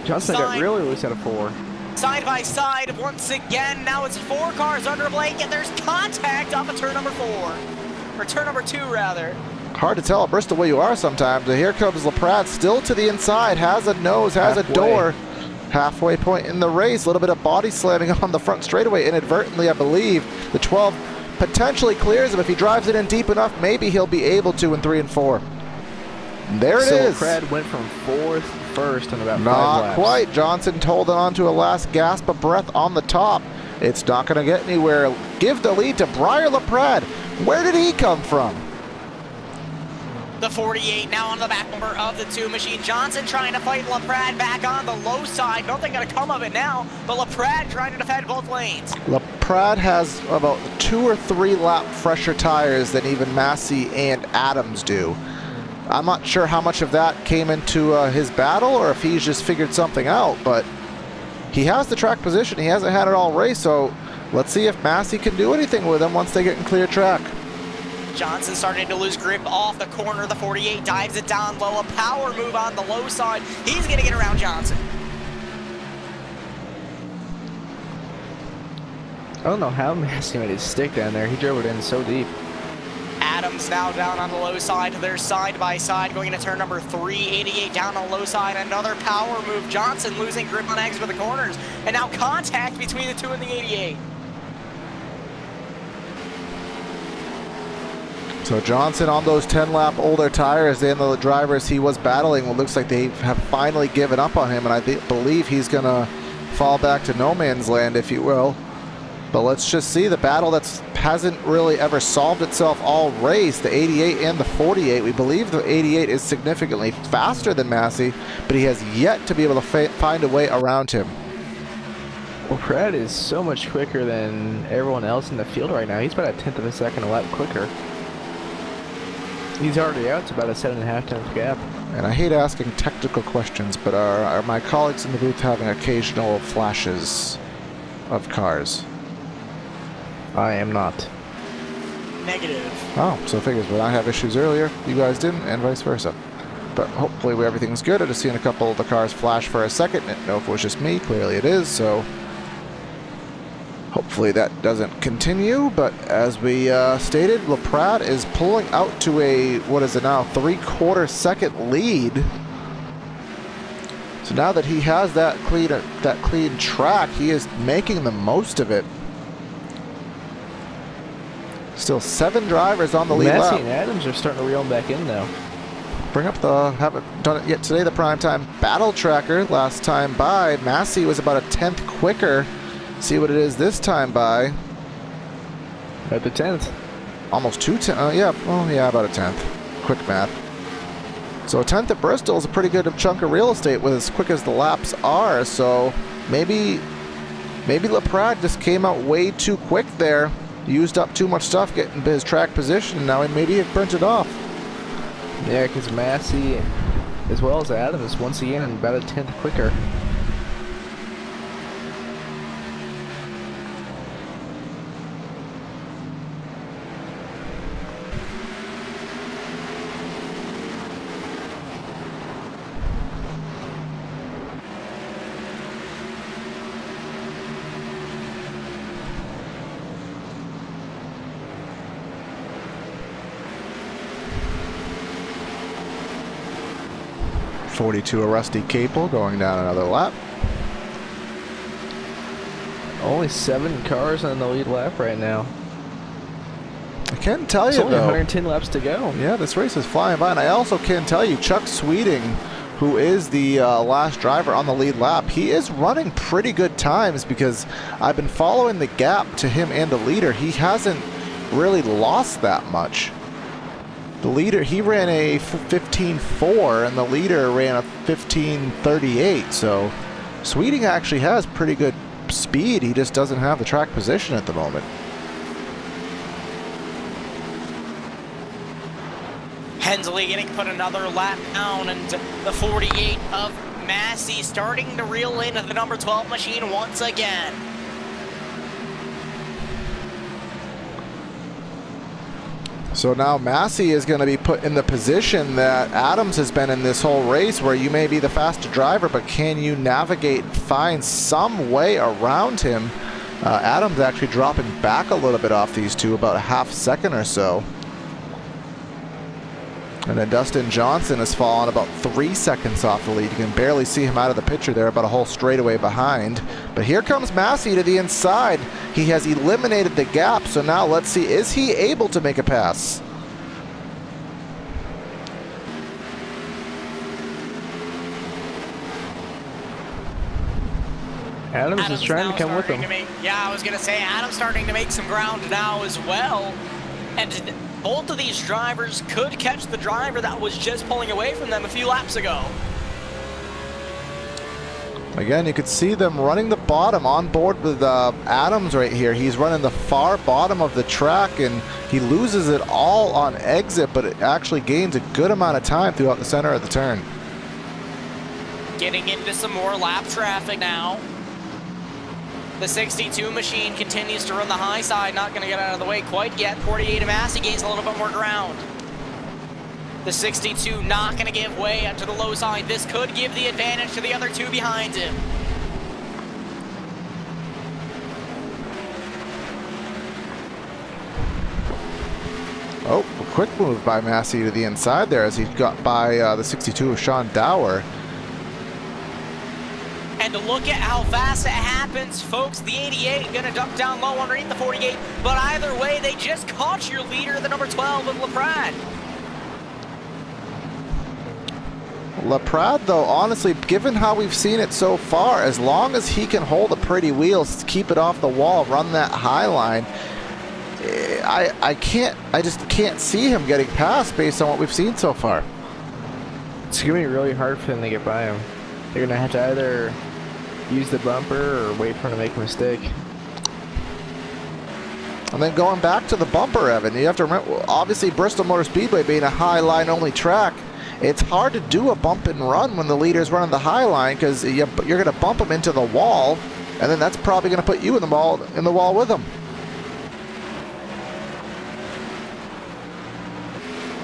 Johnson got really loose out of 4. Side by side once again. Now it's 4 cars under a blanket. There's contact off of turn number 4. Or turn number 2, rather. Hard to tell at Bristol where you are sometimes. But here comes LaPrade still to the inside. Has a nose, has a door. Halfway point in the race. A little bit of body slamming on the front straightaway inadvertently, I believe. The 12 potentially clears him. If he drives it in deep enough, maybe he'll be able to in 3 and 4. There it is. So LaPrade went from 4th to 1st in about 5 laps. Not quite. Johnson holding on to a last gasp of breath on the top. It's not going to get anywhere. Give the lead to Briar LaPrade. Where did he come from? The 48 now on the back bumper of the 2 machine. Johnson trying to fight LaPrade back on the low side. Nothing going to come of it now, but LaPrade trying to defend both lanes. LaPrade LaPrade has about 2 or 3 lap fresher tires than even Massey and Adams do. I'm not sure how much of that came into his battle or if he's just figured something out, but he has the track position. He hasn't had it all race, so let's see if Massey can do anything with him once they get in clear track. Johnson starting to lose grip off the corner. The 48 dives it down low. A power move on the low side. He's going to get around Johnson. I don't know how Massey made his stick down there. He drove it in so deep. Adams now down on the low side. They're side by side going into turn number 3. 88 down on the low side. Another power move. Johnson losing grip on exit of the corners. And now contact between the 2 and the 88. So Johnson on those 10-lap older tires and the drivers he was battling, well, looks like they have finally given up on him, and I believe he's going to fall back to no man's land, if you will. But let's just see the battle that hasn't really ever solved itself all race, the 88 and the 48. We believe the 88 is significantly faster than Massey, but he has yet to be able to find a way around him. Well, Pratt is so much quicker than everyone else in the field right now. He's about a 1/10 of a second a lap quicker. He's already out to about a 7.5 tenth gap. And I hate asking technical questions, but are my colleagues in the booth having occasional flashes of cars? I am not. Negative. Oh, so it figures when I have issues earlier, you guys didn't, and vice versa. But hopefully everything's good. I just seen a couple of the cars flash for a second. Didn't know if it was just me. Clearly it is, so hopefully that doesn't continue. But as we stated, LaPrade is pulling out to a, what is it now, 3/4 second lead. So now that he has that clean track, he is making the most of it. Still 7 drivers on the lead lap. Massey and Adams are starting to reel him back in now. Bring up the, haven't done it yet today, the primetime battle tracker. Last time by, Massey was about a 1/10 quicker. See what it is this time by. At the 10th. Almost 2/10, yeah, well, yeah, about a 1/10. Quick math. So a 1/10 at Bristol is a pretty good chunk of real estate with as quick as the laps are, so maybe LaPrade just came out way too quick there. Used up too much stuff getting his track position, and now maybe it burnt it off. Yeah, because Massey, as well as Adams, once again about a 1/10 quicker. .42 a Rusty Capel going down another lap. Only 7 cars on the lead lap right now. I can tell you, only though, 110 laps to go. Yeah, this race is flying by, and I also can tell you, Chuck Sweeting, who is the last driver on the lead lap, he is running pretty good times because I've been following the gap to him and the leader. He hasn't really lost that much. The leader, he ran a 15.4 and the leader ran a 15.38, so Sweeting actually has pretty good speed. He just doesn't have the track position at the moment. Hensley getting put another lap down, and the 48 of Massey starting to reel into the number 12 machine once again. So now Massey is going to be put in the position that Adams has been in this whole race, where you may be the faster driver, but can you navigate and find some way around him? Adams actually dropping back a little bit off these two, about a half second or so. And then Dustin Johnson has fallen about 3 seconds off the lead. You can barely see him out of the picture there, about a whole straightaway behind. But here comes Massey to the inside. He has eliminated the gap, so now let's see, is he able to make a pass? Adams is trying to come with him. Yeah, I was going to say, Adams starting to make some ground now as well. And both of these drivers could catch the driver that was just pulling away from them a few laps ago. Again, you could see them running the bottom on board with Adams right here. He's running the far bottom of the track, and he loses it all on exit, but it actually gains a good amount of time throughout the center of the turn. Getting into some more lap traffic now. The 62 machine continues to run the high side, not going to get out of the way quite yet. 48 of Massey gains a little bit more ground. The 62 not going to give way to the low side. This could give the advantage to the other two behind him. Oh, a quick move by Massey to the inside there as he got by the 62 of Sean Dower. And look at how fast it happens, folks. The 88 going to duck down low underneath the 48. But either way, they just caught your leader, the number 12 of LaPrade. LaPrade, though, honestly, given how we've seen it so far, as long as he can hold a pretty wheel, keep it off the wall, run that high line, I just can't see him getting past based on what we've seen so far. It's going to be really hard for them to get by him. They're going to have to either use the bumper or wait for him to make a mistake. And then going back to the bumper, Evan, you have to remember, obviously Bristol Motor Speedway being a high line only track, it's hard to do a bump and run when the leader's running the high line, because you're going to bump him into the wall, and then that's probably going to put you in the wall with him.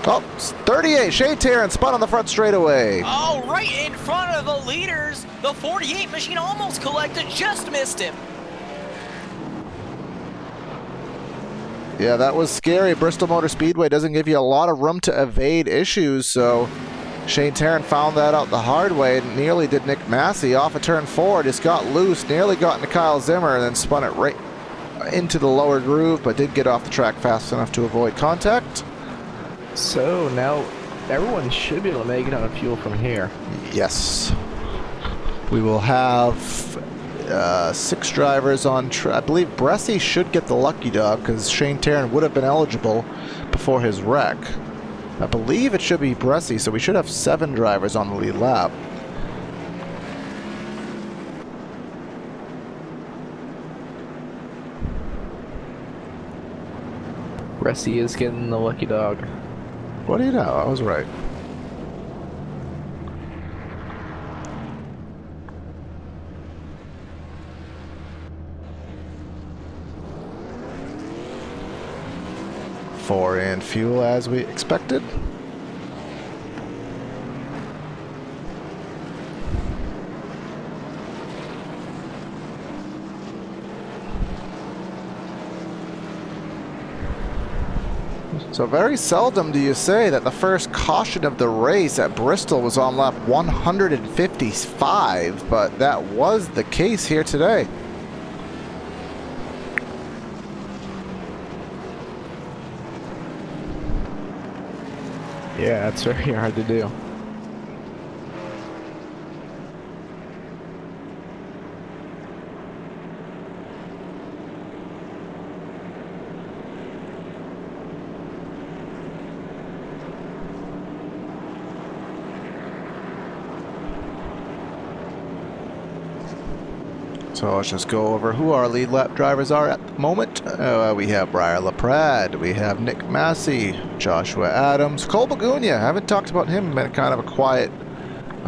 Oh, 38, Shea Tarrant spun on the front straightaway. Oh, right in front of the leaders. The 48 machine almost collected, just missed him. Yeah, that was scary. Bristol Motor Speedway doesn't give you a lot of room to evade issues, so Shane Tarrant found that out the hard way and nearly did Nick Massey off of turn 4. Just got loose, nearly got into Kyle Zimmer, and then spun it right into the lower groove, but did get off the track fast enough to avoid contact. So now everyone should be able to make it on fuel from here. Yes. We will have 6 drivers on I believe Bressie should get the lucky dog because Shane Tarrant would have been eligible before his wreck. I believe it should be Bressie, so we should have 7 drivers on the lead lap. Bressie is getting the lucky dog. What do you know? I was right. Four in fuel as we expected. So very seldom do you say that the first caution of the race at Bristol was on lap 155, but that was the case here today. Yeah, it's very hard to do. So let's just go over who our lead lap drivers are at the moment. We have Briar LaPrade, we have Nick Massey, Joshua Adams, Cole Bagunia. Haven't talked about him, been kind of a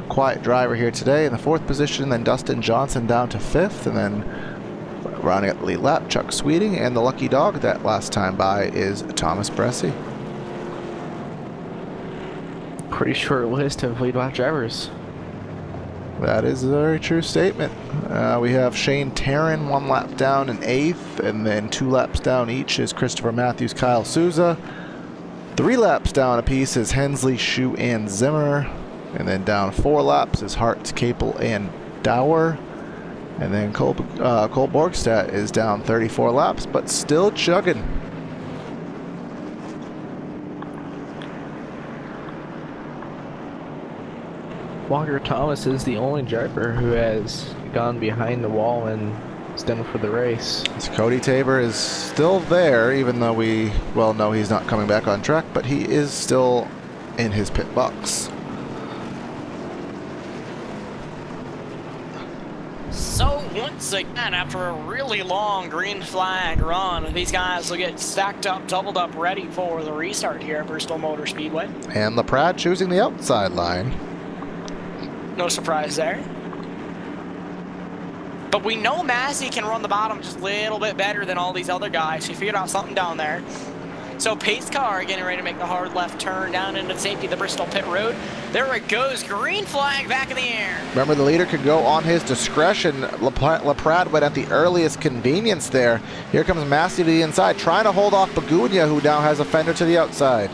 quiet driver here today. In the 4th position, then Dustin Johnson down to 5th, and then rounding up the lead lap, Chuck Sweeting, and the lucky dog that last time by is Thomas Bressie. Pretty short list of lead lap drivers. That is a very true statement. We have Shane Tarrant 1 lap down in 8th, and then 2 laps down each is Christopher Matthews, Kyle Souza. 3 laps down apiece is Hensley, Shu, and Zimmer. And then down 4 laps is Hart, Capel, and Dower. And then Cole Borgstadt is down 34 laps, but still chugging. Walker Thomas is the only driver who has gone behind the wall and is done for the race. So Cody Tabor is still there, even though we, well, no, he's not coming back on track, but he is still in his pit box. once again, after a really long green flag run, these guys will get stacked up, doubled up, ready for the restart here at Bristol Motor Speedway. And LaPrade choosing the outside line. No surprise there. But we know Massey can run the bottom just a little bit better than all these other guys. He figured out something down there. So pace car getting ready to make the hard left turn down into safety of the Bristol pit road. There it goes, green flag back in the air. Remember, the leader could go on his discretion. LaPrade went at the earliest convenience there. Here comes Massey to the inside, trying to hold off Bagunia, who now has a fender to the outside.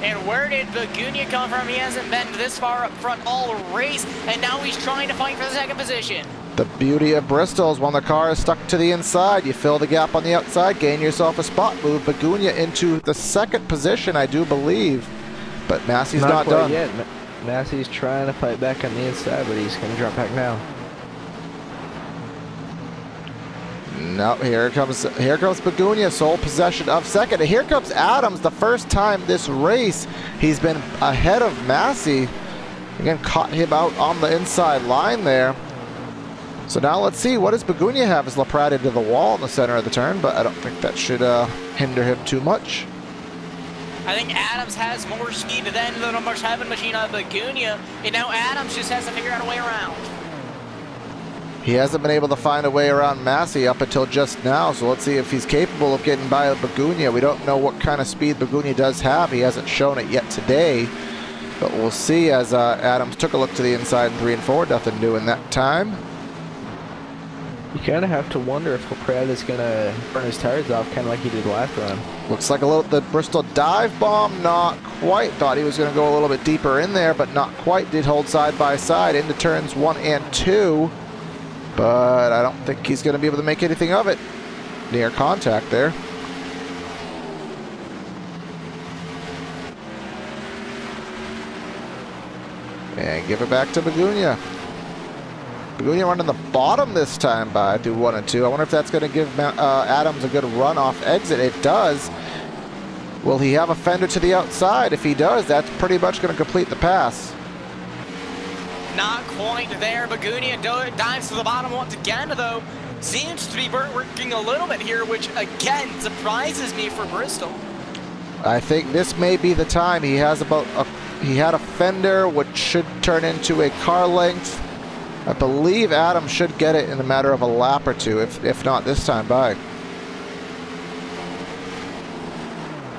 And where did Bagunia come from? He hasn't been this far up front all race, and now he's trying to fight for the second position. The beauty of Bristol is when the car is stuck to the inside, you fill the gap on the outside, gain yourself a spot, move Bagunia into the second position, I do believe. But Massey's not done yet. Massey's trying to fight back on the inside, but he's going to drop back now. No, here comes Bagunia, sole possession of second. And here comes Adams, the first time this race he's been ahead of Massey. Again, caught him out on the inside line there. So now let's see, what does Bagunia have as LaPrade into the wall in the center of the turn, but I don't think that should hinder him too much. I think Adams has more speed than the number 7 machine of Bagunia, and now Adams just has to figure out a way around. He hasn't been able to find a way around Massey up until just now, so let's see if he's capable of getting by Bagunia. We don't know what kind of speed Bagunia does have. He hasn't shown it yet today, but we'll see as Adams took a look to the inside in 3 and 4, nothing doing that time. You kind of have to wonder if LaPrade is going to burn his tires off, kind of like he did last run. Looks like the Bristol dive bomb, not quite. Thought he was going to go a little bit deeper in there, but not quite. Did hold side by side into turns 1 and 2. But I don't think he's going to be able to make anything of it. Near contact there. And give it back to Bagunia. Bagunia running the bottom this time by through 1 and 2. I wonder if that's going to give Adams a good run off exit. It does. Will he have a fender to the outside? If he does, that's pretty much going to complete the pass. Not quite there. Bagunia dives to the bottom once again, though. Seems to be working a little bit here, which again surprises me for Bristol. I think this may be the time. He has he had a fender, which should turn into a car length. I believe Adam should get it in a matter of a lap or two, if not this time by.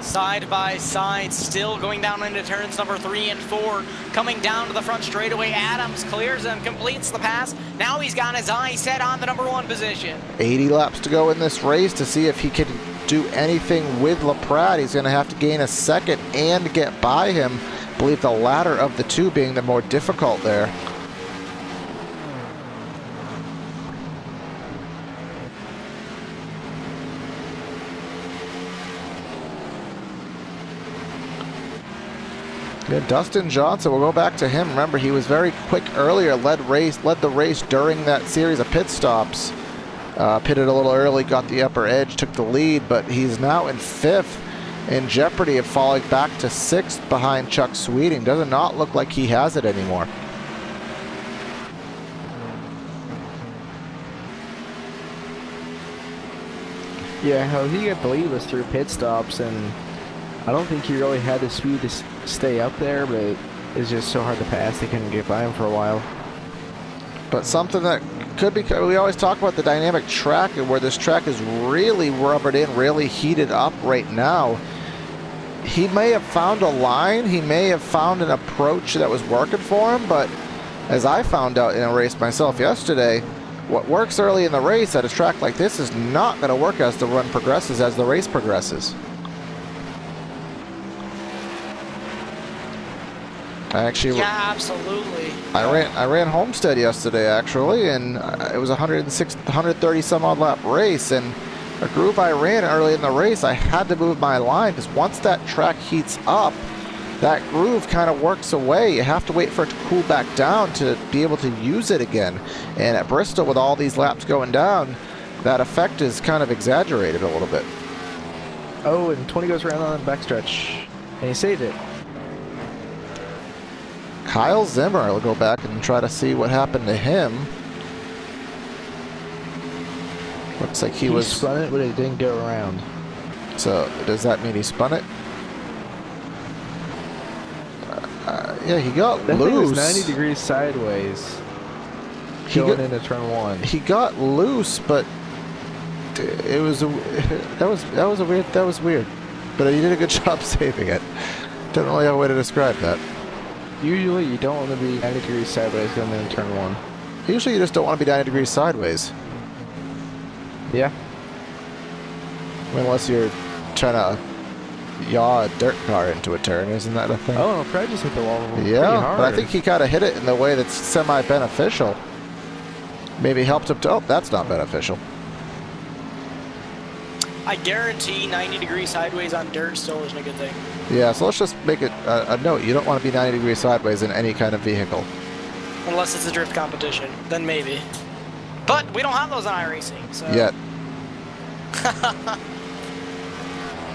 Side by side, still going down into turns number 3 and 4. Coming down to the front straightaway, Adams clears him, completes the pass. Now he's got his eye set on the number 1 position. 80 laps to go in this race to see if he can do anything with LaPrade. He's going to have to gain a second and get by him. I believe the latter of the two being the more difficult there. Yeah, Dustin Johnson, we'll go back to him. Remember, he was very quick earlier, led the race during that series of pit stops. Pitted a little early, got the upper edge, took the lead, but he's now in 5th, in jeopardy of falling back to 6th behind Chuck Sweeting. Does not look like he has it anymore. Yeah, how he got the lead was through pit stops, and I don't think he really had the speed to stay up there, but it's just so hard to pass. They couldn't get by him for a while. But something that could be, we always talk about the dynamic track and where this track is really rubbered in, really heated up right now. He may have found a line, he may have found an approach that was working for him, but as I found out in a race myself yesterday, what works early in the race at a track like this is not going to work as the run progresses, as the race progresses. Yeah, absolutely. I ran Homestead yesterday actually, and it was a 130 some odd lap race, and a groove I ran early in the race, I had to move my line because once that track heats up, that groove kind of works away. You have to wait for it to cool back down to be able to use it again. And at Bristol, with all these laps going down, that effect is kind of exaggerated a little bit. Oh, and 20 goes around on the backstretch, and he saved it. Kyle Zimmer, I'll go back and try to see what happened to him. Looks like He spun it, but it didn't go around. So does that mean he spun it? Yeah, he got That loose. thing was 90 degrees sideways. Going into turn 1. He got loose, but it was that was weird. But he did a good job saving it. Don't really have a way to describe that. Usually you don't want to be 90 degrees sideways going into turn 1. Usually you just don't want to be 90 degrees sideways. Yeah. Unless you're trying to yaw a dirt car into a turn, isn't that a thing? Oh, no, Fred just hit the wall pretty yeah, hard. but I think he kind of hit it in the way that's semi-beneficial. Maybe helped him to... Oh, that's not beneficial. I guarantee 90 degrees sideways on dirt still isn't a good thing. Yeah, so let's just make it a note. You don't want to be 90 degrees sideways in any kind of vehicle. Unless it's a drift competition, then maybe. But we don't have those in iRacing, so... Yet.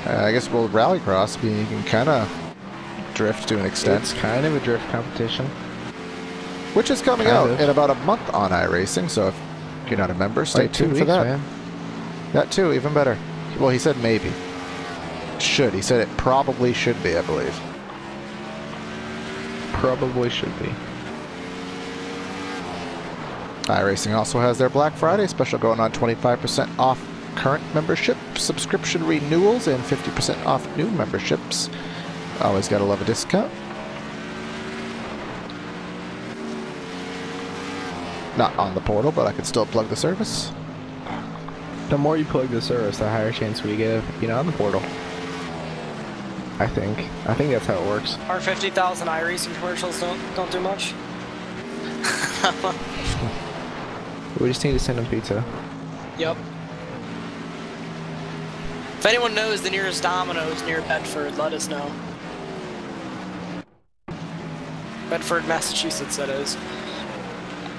I guess we'll rallycross. You can kind of drift to an extent. It's kind of a drift competition. Which is coming out in about a month on iRacing, so if you're not a member, stay tuned for that. Man. That too, even better. Well, he said maybe. Should. He said it probably should be, I believe. Probably should be. iRacing also has their Black Friday special going on, 25% off current membership, subscription renewals, and 50% off new memberships. Always gotta love a discount. Not on the portal, but I can still plug the service. The more you plug the service, the higher chance we get of being on the portal. I think that's how it works. Our 50,000 iRacing commercials don't do much. We just need to send them pizza. Yep. If anyone knows the nearest Domino's near Bedford, let us know. Bedford, Massachusetts, that is.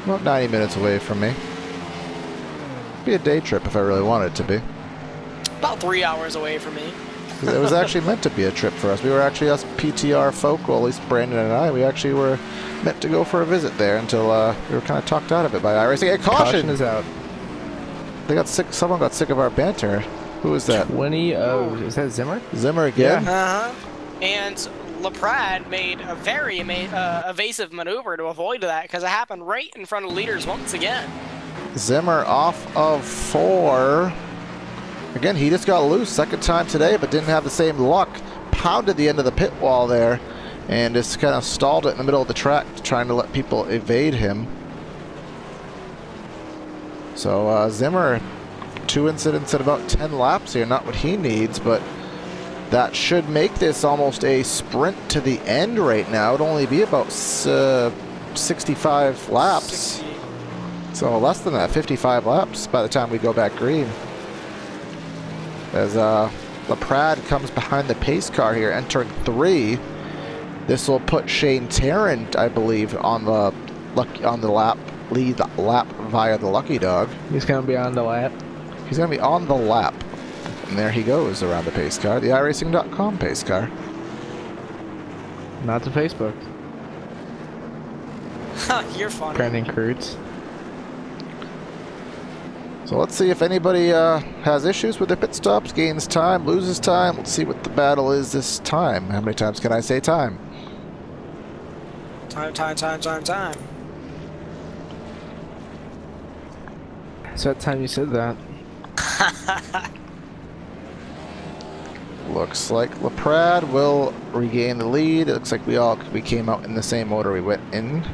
About 90 minutes away from me. Be a day trip if I really wanted it to be. About 3 hours away from me. It was actually meant to be a trip for us. We were actually, us PTR folk, well, at least Brandon and I, we actually were meant to go for a visit there until we were kind of talked out of it by iRacing. Hey, caution is out. They got sick. Someone got sick of our banter. Who is that? 20. Oh, is that Zimmer? Zimmer again? Yeah. And LaPrade made a very evasive maneuver to avoid that because it happened right in front of leaders once again. Zimmer off of 4. Again, he just got loose second time today, but didn't have the same luck. Pounded the end of the pit wall there and just kind of stalled it in the middle of the track, trying to let people evade him. So Zimmer, 2 incidents in about 10 laps here. Not what he needs, but that should make this almost a sprint to the end right now. It'll only be about 65 laps. 60. So less than that, 55 laps by the time we go back green. As LaPrade comes behind the pace car here, entering 3. This will put Shane Tarrant, I believe, on the lap, lead lap via the Lucky Dog. He's going to be on the lap. He's going to be on the lap. And there he goes around the pace car, the iRacing.com pace car. Not to Facebook. You're funny. Brandon Krutz. So let's see if anybody has issues with their pit stops, gains time, loses time. Let's see what the battle is this time. How many times can I say time? Time. It's that time you said that. Looks like LaPrade will regain the lead. It looks like we came out in the same order we went in.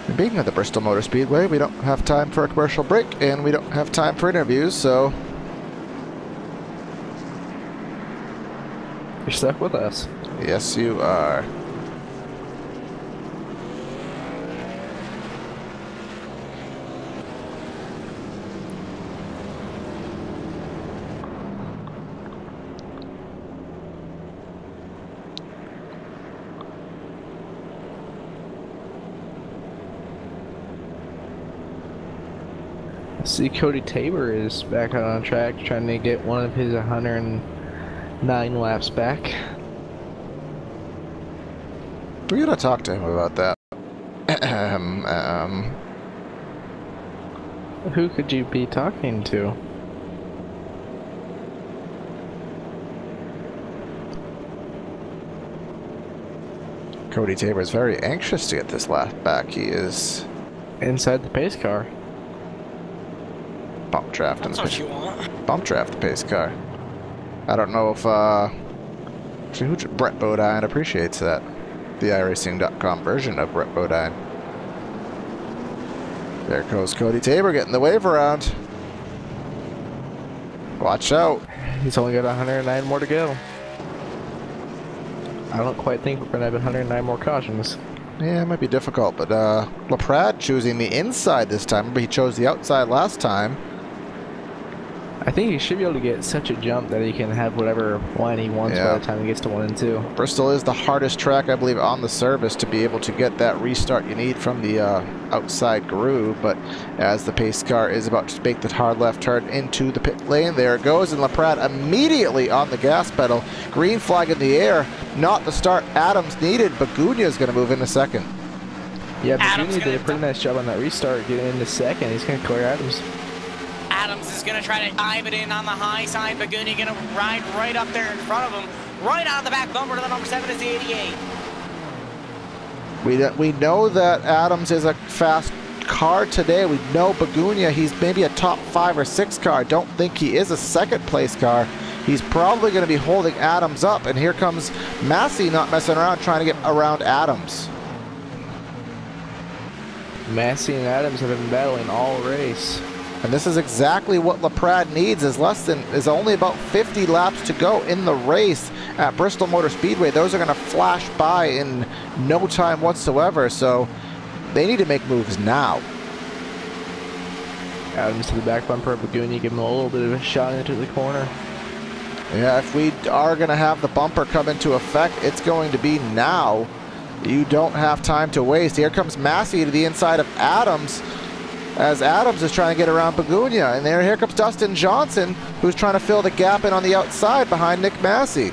And being at the Bristol Motor Speedway, we don't have time for a commercial break, and we don't have time for interviews, so You're stuck with us. yes, you are. See, Cody Tabor is back out on track trying to get one of his 109 laps back. We're gonna talk to him about that. Who could you be talking to? Cody Tabor is very anxious to get this lap back. He is inside the pace car. Bump draft. That's what you want. Bump draft the pace car. I don't know if actually, Brett Bodine appreciates that. The iRacing.com version of Brett Bodine. There goes Cody Tabor getting the wave around. Watch out. He's only got 109 more to go. I don't quite think we're going to have 109 more cautions. Yeah, it might be difficult, but LaPrade choosing the inside this time. Remember, he chose the outside last time. I think he should be able to get such a jump that he can have whatever line he wants by the time he gets to 1 and 2. Bristol is the hardest track, I believe, on the service to be able to get that restart you need from the outside groove. But as the pace car is about to make the hard left turn into the pit lane, there it goes, and LaPrade immediately on the gas pedal. Green flag in the air, not the start Adams needed. Bagugna is going to move in a second. Yeah, Bagugna did a pretty nice job on that restart, getting into second. He's going to clear Adams. Adams is going to try to dive it in on the high side. Bagugna going to ride right up there in front of him. Right on the back bumper to the number 7 is the 88. We know that Adams is a fast car today. We know Bagugna, he's maybe a top 5 or 6 car. I don't think he is a second place car. He's probably going to be holding Adams up. And here comes Massey not messing around, trying to get around Adams. Massey and Adams have been battling all race. And this is exactly what LaPrade needs. Is only about 50 laps to go in the race at Bristol Motor Speedway. Those are going to flash by in no time whatsoever. So they need to make moves now. Adams to the back bumper of Bagugna, give him a little bit of a shot into the corner. Yeah, if we are going to have the bumper come into effect, it's going to be now. You don't have time to waste. Here comes Massey to the inside of Adams, as Adams is trying to get around Bagugna. And here comes Dustin Johnson, who's trying to fill the gap in on the outside behind Nick Massey.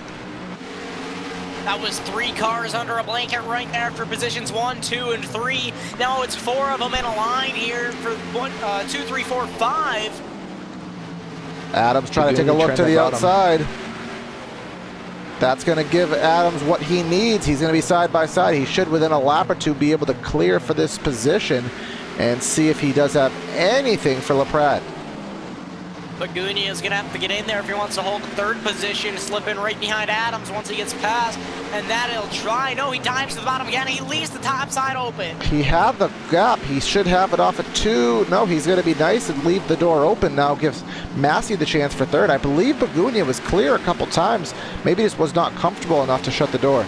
That was 3 cars under a blanket right there for positions 1, 2, and 3. Now it's 4 of them in a line here for 1, 2, 3, 4, 5. Adams trying to take a look to the outside. That's going to give Adams what he needs. He's going to be side by side. He should, within a lap or two, be able to clear for this position and see if he does have anything for LaPrade. Bagugna is going to have to get in there if he wants to hold the 3rd position, slipping right behind Adams once he gets past, and that he'll try. No, he dives to the bottom again. He leaves the top side open. He had the gap. He should have it off at 2. No, he's going to be nice and leave the door open. Now gives Massey the chance for 3rd. I believe Bagugna was clear a couple times. Maybe just was not comfortable enough to shut the door.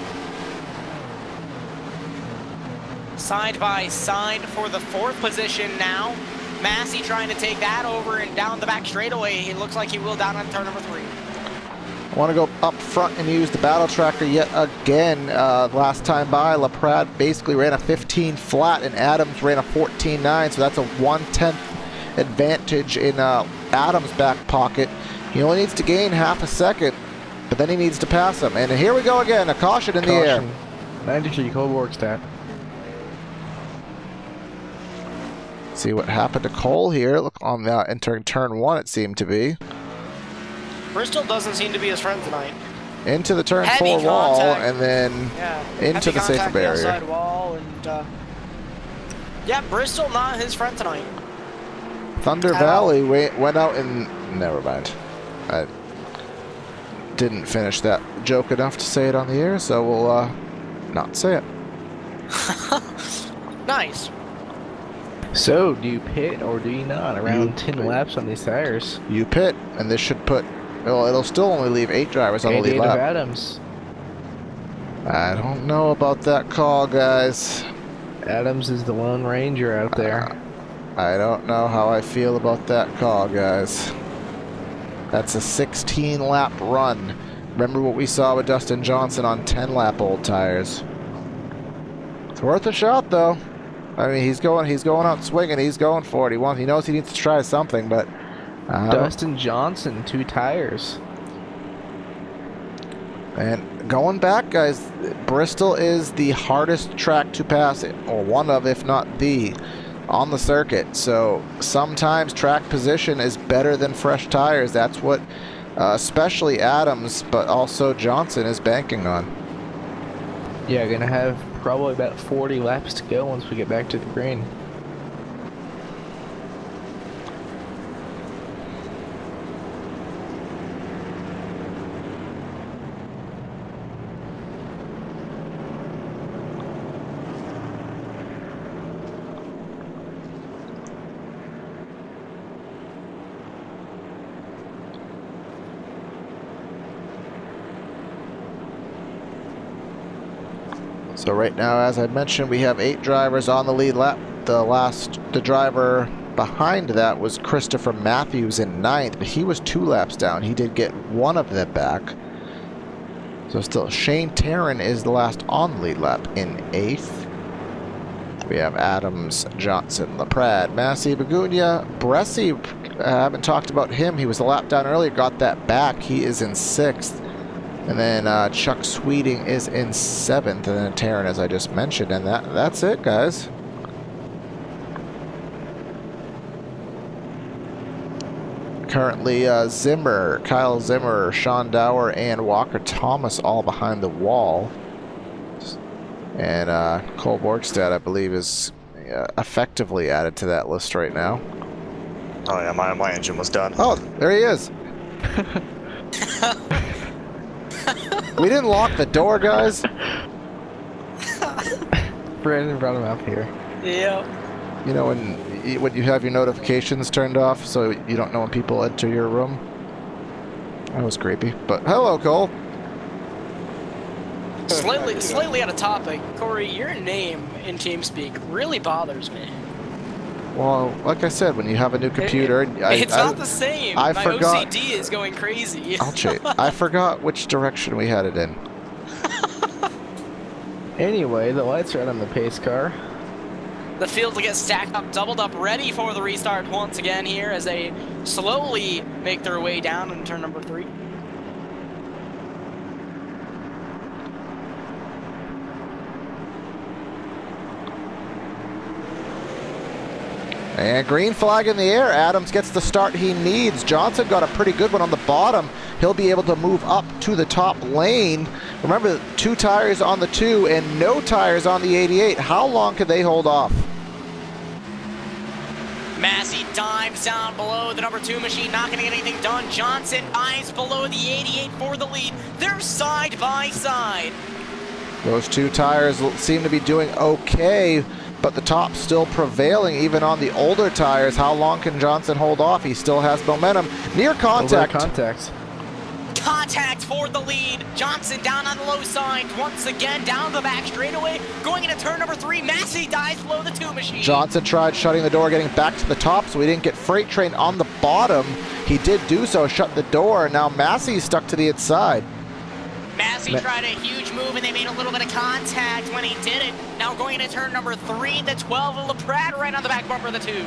Side by side for the 4th position now. Massey trying to take that over and down the back straightaway. It looks like he will down on turn number 3. I want to go up front and use the battle tracker yet again. Last time by, LaPrade basically ran a 15 flat and Adams ran a 14.9, so that's a 1/10 advantage in Adams' back pocket. He only needs to gain half a second, but then he needs to pass him. And here we go again, a caution in the air. 93 Cold stat. See what happened to Cole here. Look, on entering turn 1, it seemed to be. Bristol doesn't seem to be his friend tonight. Into the turn 4 wall, and then into the safer barrier. The outside wall, and yeah, Bristol not his friend tonight. Thunder Valley went out and never mind. I didn't finish that joke enough to say it on the air, so we'll not say it. Nice. So, do you pit or do you not? Around 10 laps on these tires. You pit, and this should put, well, it'll still only leave 8 drivers on the lead lap. Adams. I don't know about that call, guys. Adams is the Lone Ranger out there. I don't know how I feel about that call, guys. That's a 16-lap run. Remember what we saw with Dustin Johnson on 10-lap old tires. It's worth a shot, though. I mean, he's going out swinging. He's going for it. He knows he needs to try something, but Dustin Johnson, 2 tires. And going back, guys, Bristol is the hardest track to pass, or one of, if not the. on the circuit. So sometimes track position is better than fresh tires. That's what especially Adams, but also Johnson is banking on. Yeah, gonna have probably about 40 laps to go once we get back to the green. So right now, as I mentioned, we have 8 drivers on the lead lap. The driver behind that was Christopher Matthews in 9th, but he was 2 laps down. He did get one of them back. So still, Shane Tarrant is the last on the lead lap in 8th. We have Adams, Johnson, LaPrade, Massey, Begunia, Bresci. I haven't talked about him. He was a lap down earlier, got that back. He is in 6th. And then Chuck Sweeting is in 7th, and then Tarrant, as I just mentioned, and that's it, guys. Currently, Zimmer, Kyle Zimmer, Sean Dower, and Walker Thomas all behind the wall. And Cole Borgstad, I believe, is effectively added to that list right now. Oh yeah, my engine was done. Oh, there he is. We didn't lock the door, guys. Brandon brought him up here. Yep. You know, when you have your notifications turned off, so you don't know when people enter your room. That was creepy. But hello, Cole. Slightly out of topic, Corey. Your name in TeamSpeak really bothers me. Well, like I said, when you have a new computer, it's not the same. My forgot, OCD is going crazy. I forgot which direction we had it in. Anyway, the lights are out on the pace car. The field will get stacked up, doubled up, ready for the restart once again here as they slowly make their way down in turn number 3. And green flag in the air. Adams gets the start he needs. Johnson got a pretty good one on the bottom. He'll be able to move up to the top lane. Remember, 2 tires on the 2 and no tires on the 88. How long could they hold off? Massey dives down below the number 2 machine, not going to get anything done. Johnson dives below the 88 for the lead. They're side by side. Those 2 tires seem to be doing okay, but the top's still prevailing even on the older tires. How long can Johnson hold off? He still has momentum. Near contact. Contact for the lead. Johnson down on the low side. Once again, down the back straightaway. Going into turn number 3. Massey dives below the 2 machine. Johnson tried shutting the door, getting back to the top, so he didn't get Freight Train on the bottom. He did do so, shut the door. Now Massey's stuck to the inside. Massey tried a huge move and they made a little bit of contact when he did it. Now going into turn number 3, the 12 of LaPrade right on the back bumper of the 2.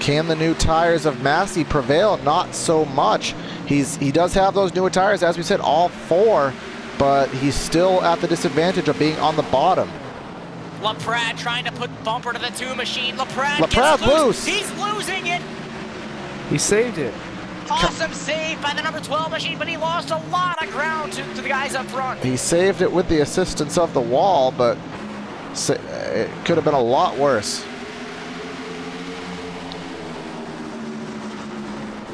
Can the new tires of Massey prevail? Not so much. He does have those newer tires, as we said, all 4, but he's still at the disadvantage of being on the bottom. LaPrade trying to put bumper to the 2 machine. LaPrade gets loose. He's losing it. He saved it. Awesome save by the number 12 machine, but he lost a lot of ground to the guys up front. He saved it with the assistance of the wall, but it could have been a lot worse.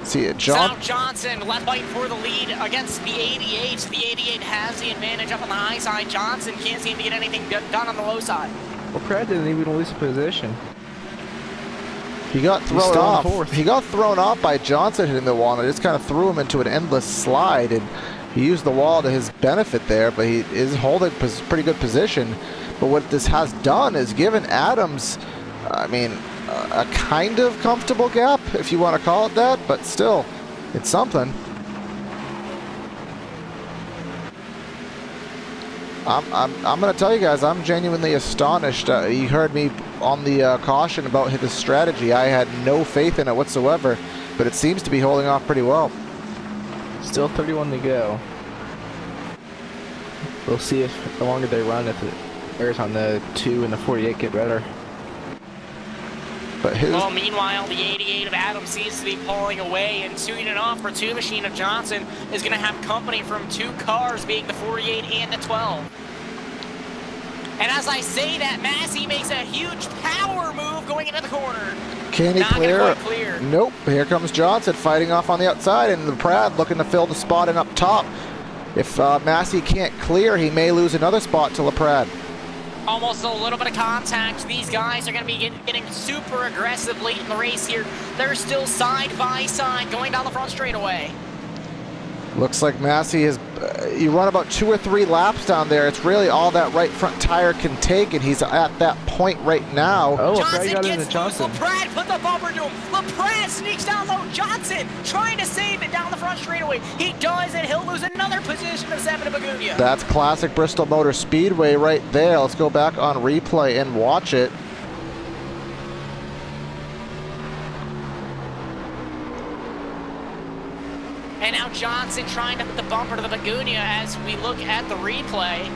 See it, South Johnson left fighting for the lead against the 88. The 88 has the advantage up on the high side. Johnson can't seem to get anything done on the low side. Well, Pratt didn't even lose position. He got thrown off. He got thrown off by Johnson hitting the wall, and it just kind of threw him into an endless slide. And he used the wall to his benefit there, but he is holding pretty good position. But what this has done is given Adams, I mean, a kind of comfortable gap, if you want to call it that, but still, it's something. I'm going to tell you guys, I'm genuinely astonished. You heard me on the caution about his strategy. I had no faith in it whatsoever, but it seems to be holding off pretty well. Still 31 to go. We'll see if the longer they run, if the airs on the 2 and the 48 get better. But his... Well, meanwhile, the 88 of Adams seems to be pulling away, and soon enough, for 2 Machine of Johnson is going to have company from 2 cars, being the 48 and the 12. And as I say that, Massey makes a huge power move going into the corner. Can he Not clear? gonna quite clear? Nope. Here comes Johnson fighting off on the outside, and LaPrade looking to fill the spot in up top. If Massey can't clear, he may lose another spot to LaPrade. Almost a little bit of contact. These guys are going to be getting super aggressive late in the race here. They're still side by side going down the front straightaway. Looks like Massey is, you run about 2 or 3 laps down there. It's really all that right front tire can take, and he's at that point right now. Oh, Johnson got gets into Johnson. LaPrade put the bumper to him. LaPrade sneaks down low. Johnson trying to save it down the front straightaway. He does, and he'll lose another position of 7 to Makeeng. That's classic Bristol Motor Speedway right there. Let's go back on replay and watch it. And now Johnson trying to put the bumper to the Makeeng as we look at the replay.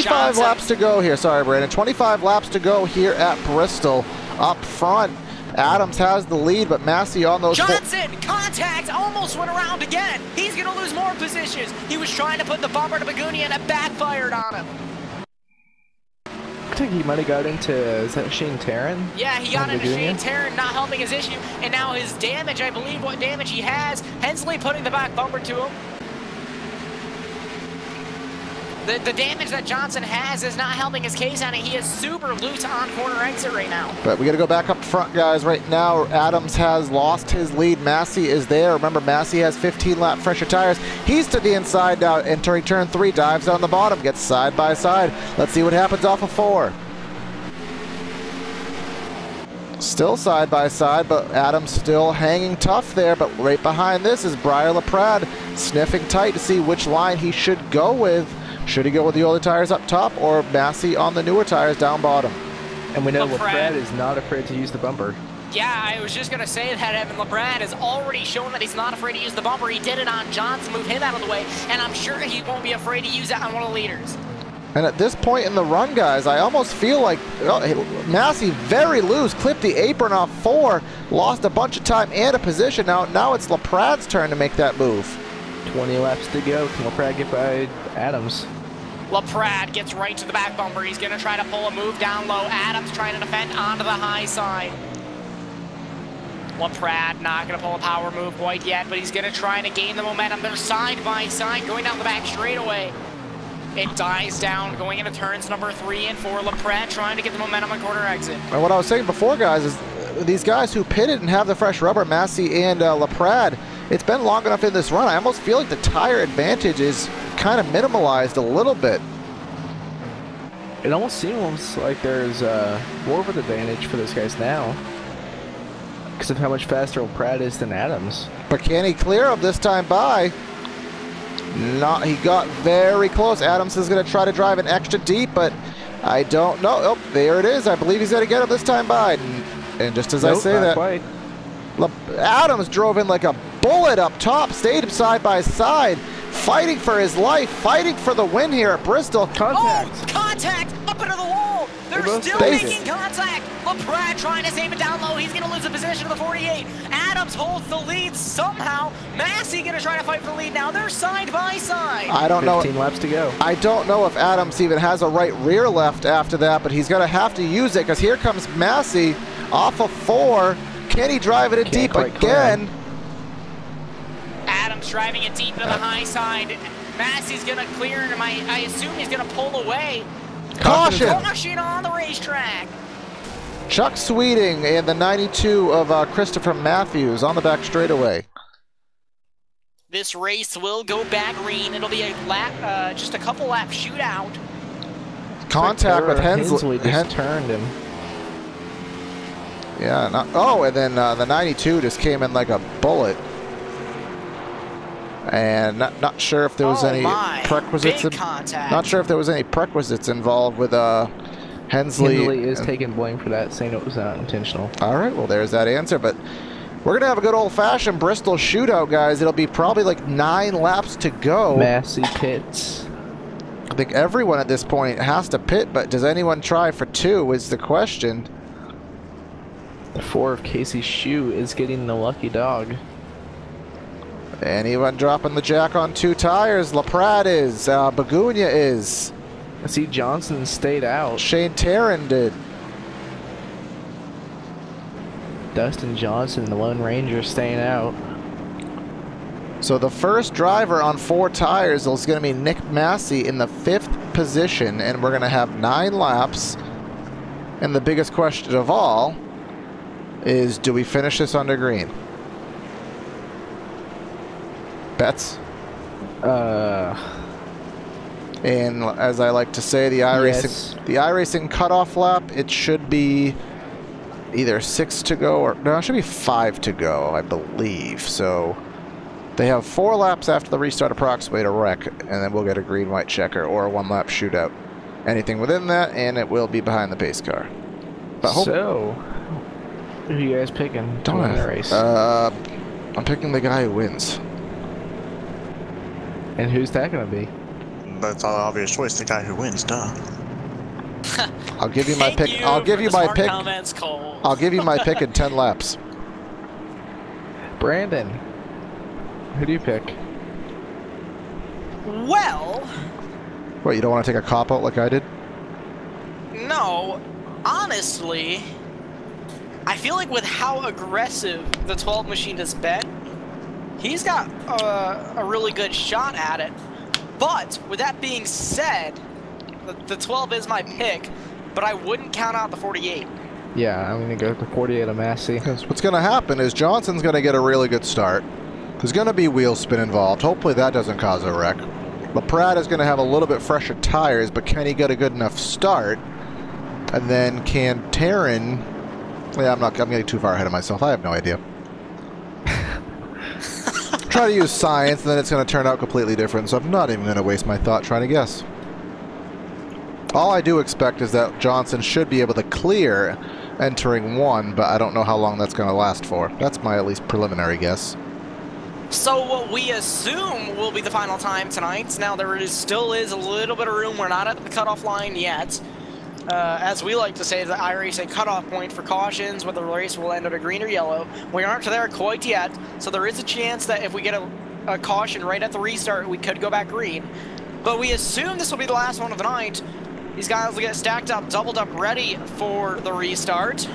Johnson. Laps to go here. Sorry, Brandon. 25 laps to go here at Bristol. Up front, Adams has the lead, but Massey on those... Johnson, contact, almost went around again. He's going to lose more positions. He was trying to put the bumper to Makeeng and it backfired on him. I think he might have got into, is that Shane Tarrant? Yeah, he got into Shane Tarrant, not helping his issue. And now his damage, I believe what damage he has, Hensley putting the back bumper to him. The damage that Johnson has is not helping his case on it. He is super loose on corner exit right now. But we got to go back up front, guys. Right now, Adams has lost his lead. Massey is there. Remember, Massey has 15-lap fresher tires. He's to the inside now, entering turn 3, dives down the bottom, gets side by side. Let's see what happens off of 4. Still side by side, but Adams still hanging tough there. But right behind this is Briar LaPrade sniffing tight to see which line he should go with. Should he go with the older tires up top or Massey on the newer tires down bottom? And we know LaPrade is not afraid to use the bumper. Yeah, I was just going to say that Evan LaPrade has already shown that he's not afraid to use the bumper. He did it on Johnson, move him out of the way, and I'm sure he won't be afraid to use it on one of the leaders. And at this point in the run, guys, I almost feel like Massey very loose, clipped the apron off 4, lost a bunch of time and a position. Now it's LaPrade's turn to make that move. 20 laps to go. Can LaPrade get by Adams? LaPrade gets right to the back bumper. He's going to try to pull a move down low. Adams trying to defend onto the high side. LaPrade not going to pull a power move quite yet, but he's going to try to gain the momentum. They're side by side going down the back straightaway. It dies down going into turns number 3 and 4. LaPrade trying to get the momentum on corner exit. And what I was saying before, guys, is these guys who pitted and have the fresh rubber, Massey and LaPrade, it's been long enough in this run. I almost feel like the tire advantage is kind of minimalized a little bit. It almost seems like there's more of an advantage for those guys now because of how much faster LaPrade is than Adams. But can he clear him this time by? Not. He got very close. Adams is going to try to drive an extra deep, but I don't know. Oh, there it is. I believe he's going to get him this time by. And just as I say that, quite. Adams drove in like a bullet up top, stayed side by side, fighting for his life, fighting for the win here at Bristol. Contact! Oh, contact up into the wall. They're still making contact. LaPrade trying to save it down low. He's going to lose the position of the 48. Adams holds the lead somehow. Massey going to try to fight for the lead now. They're side by side. I don't know. 15 laps to go. I don't know if Adams even has a right rear left after that, but he's going to have to use it because here comes Massey off of 4. Can he drive it in deep again? Adams driving it deep to the high side. Massey's going to clear him. I assume he's going to pull away. Caution! Caution on the racetrack. Chuck Sweeting and the 92 of Christopher Matthews on the back straightaway. This race will go back green. It'll be a lap, just a couple lap shootout. Contact with Hensley just turned him. Yeah. Oh, and then the 92 just came in like a bullet. And not sure if there was any prerequisites. Not sure if there was any prerequisites involved with Hensley. Hensley is taking blame for that, saying it was not intentional. All right, well, there's that answer. But we're going to have a good old-fashioned Bristol shootout, guys. It'll be probably like 9 laps to go. Massey pits. I think everyone at this point has to pit, but does anyone try for 2 is the question. The 4 of Casey's shoe is getting the lucky dog. Anyone dropping the jack on 2 tires? LaPrade is. Bagunia is. I see Johnson stayed out. Shane Taryn did. Dustin Johnson, the Lone Ranger, staying out. So the first driver on 4 tires is going to be Nick Massey in the 5th position, and we're going to have 9 laps. And the biggest question of all is, do we finish this under green? Bets? And as I like to say, the iRacing cutoff lap, it should be either 6 to go, or no, it should be 5 to go, I believe. So they have 4 laps after the restart approximate a wreck, and then we'll get a green-white checker or a 1-lap shootout. Anything within that, and it will be behind the pace car. But so, who are you guys picking to win the race? I'm picking the guy who wins. And who's that going to be? That's all obvious choice. The guy who wins, duh. I'll give you my pick. I'll give you my pick. Comments, Cole. I'll give you my pick in 10 laps. Brandon, who do you pick? Well, What, you don't want to take a cop-out like I did? no. Honestly, I feel like with how aggressive the 12 machine has been, he's got a really good shot at it. But with that being said, the 12 is my pick, but I wouldn't count out the 48. Yeah, I'm going to go with the 48 of Massey. Because what's going to happen is Johnson's going to get a really good start. There's going to be wheel spin involved. Hopefully that doesn't cause a wreck. LaPrade is going to have a little bit fresher tires, but can he get a good enough start? And then can Taryn... Yeah, I'm getting too far ahead of myself. I have no idea. Try to use science, and then it's going to turn out completely different, so I'm not even going to waste my thought trying to guess. All I do expect is that Johnson should be able to clear entering 1, but I don't know how long that's going to last for. That's my at least preliminary guess. So what we assume will be the final time tonight. Now still is a little bit of room. We're not at the cutoff line yet. As we like to say, the iRacing cutoff point for cautions, whether the race will end at a green or yellow. We aren't there quite yet, so there is a chance that if we get a caution right at the restart, we could go back green. But we assume this will be the last one of the night. These guys will get stacked up, doubled up, ready for the restart.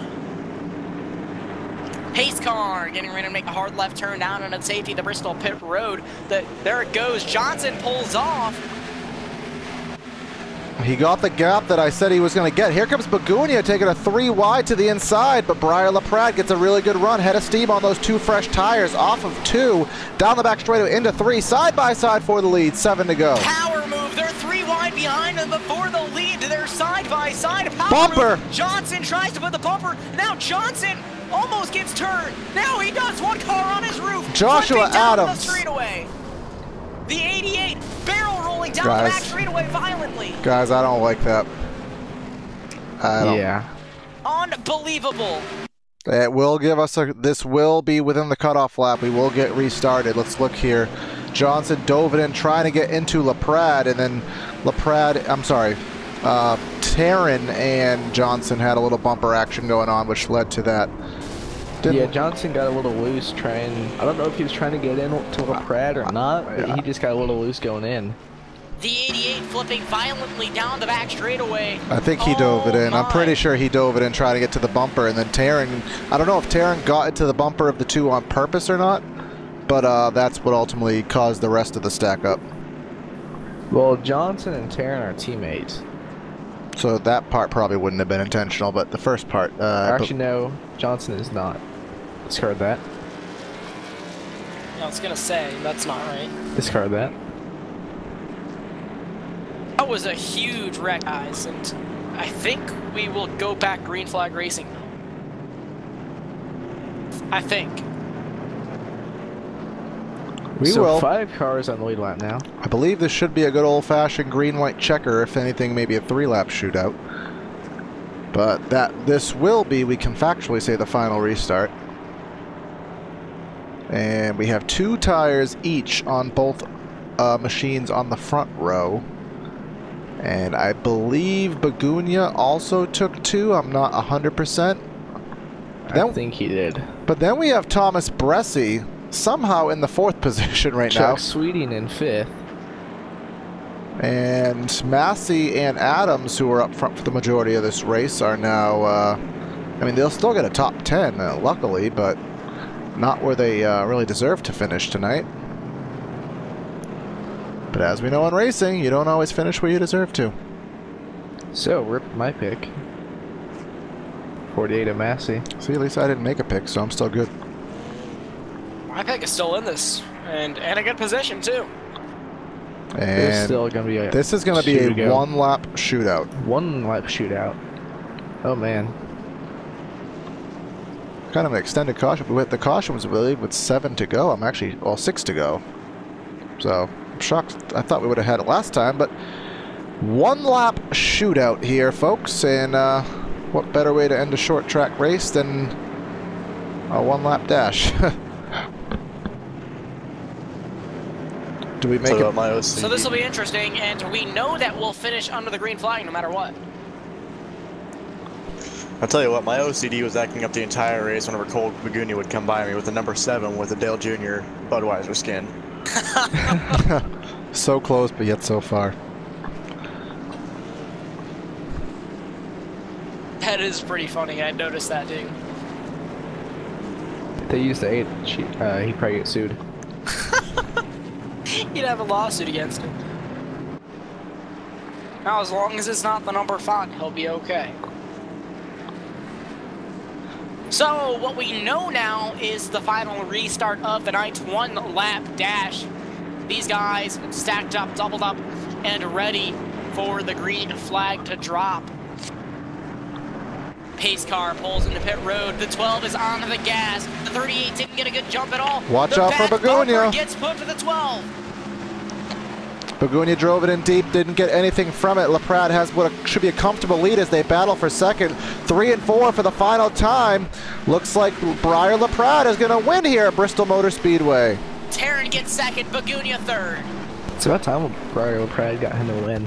Pace car getting ready to make a hard left turn down on safety the Bristol pit road. There it goes. Johnson pulls off. He got the gap that I said he was going to get. Here comes Bagunia taking a 3 wide to the inside, but Briar LaPrade gets a really good run. Head of steam on those 2 fresh tires, off of 2, down the back straightaway into 3, side by side for the lead, 7 to go. Power move. They're 3 wide behind them before the lead. They're side by side. Power bumper. Move. Johnson tries to put the bumper. Now Johnson almost gets turned. Now he does. 1 car on his roof. Joshua down Adams. The straightaway. The 88 barrel rolling down the back straightaway violently. Guys, I don't like that. Yeah. Unbelievable. It will give us this will be within the cutoff lap. We will get restarted. Let's look here. Johnson dove it in, trying to get into LaPrade, and then Taryn and Johnson had a little bumper action going on, which led to that. Yeah, Johnson got a little loose trying... I don't know if he was trying to get in to LaPrade or not, but he just got a little loose going in. The 88 flipping violently down the back straightaway. I think he dove it in. I'm pretty sure he dove it in trying to get to the bumper, and then Taryn... I don't know if Taryn got into the bumper of the 2 on purpose or not, but that's what ultimately caused the rest of the stack up. Well, Johnson and Taryn are teammates. So that part probably wouldn't have been intentional, but the first part... Actually, no. Johnson is not. Discard that. I was going to say, that's not right. Discard that. That was a huge wreck, guys, and I think we will go back green flag racing. I think. We will. 5 cars on the lead lap now. I believe this should be a good old-fashioned green-white checker. If anything, maybe a 3-lap shootout. But this will be, we can factually say, the final restart. And we have 2 tires each on both machines on the front row. And I believe Begunia also took 2. I'm not 100%. I think he did. But then we have Thomas Bressie somehow in the 4th position right now. Chuck Sweeting in 5th. And Massey and Adams, who are up front for the majority of this race, are now, I mean, they'll still get a top 10, luckily, but not where they really deserve to finish tonight. But as we know in racing, you don't always finish where you deserve to. So, rip my pick. 48 of Massey. See, at least I didn't make a pick, so I'm still good. My pick is still in this, and a good position, too. And still gonna be this is going to be a one-lap shootout. One-lap shootout. Oh, man. Kind of an extended caution. But the caution was, I believe, with 7 to go. I'm actually, well, 6 to go. So, I'm shocked. I thought we would have had it last time, but one-lap shootout here, folks. And what better way to end a short track race than a one-lap dash? Do we make it? So this will be interesting, and we know that we'll finish under the green flag no matter what. I'll tell you what, my OCD was acting up the entire race whenever Cole Begunia would come by me with the number 7 with the Dale Jr. Budweiser skin. So close, but yet so far. That is pretty funny. I noticed that too. If they used the 8, he'd probably get sued. He'd have a lawsuit against him. Now, as long as it's not the number 5, he'll be okay. So, what we know now is the final restart of the night's one-lap dash. These guys stacked up, doubled up, and ready for the green flag to drop. Pace car pulls into pit road. The 12 is on the gas. The 38 didn't get a good jump at all. Watch out for Begunia. Gets put to the 12. Begunia drove it in deep, didn't get anything from it. LaPrade has what should be a comfortable lead as they battle for second. 3 and 4 for the final time. Looks like Briar LaPrade is going to win here at Bristol Motor Speedway. Taryn gets second, Begunia third. It's about time Briar LaPrade got him to win.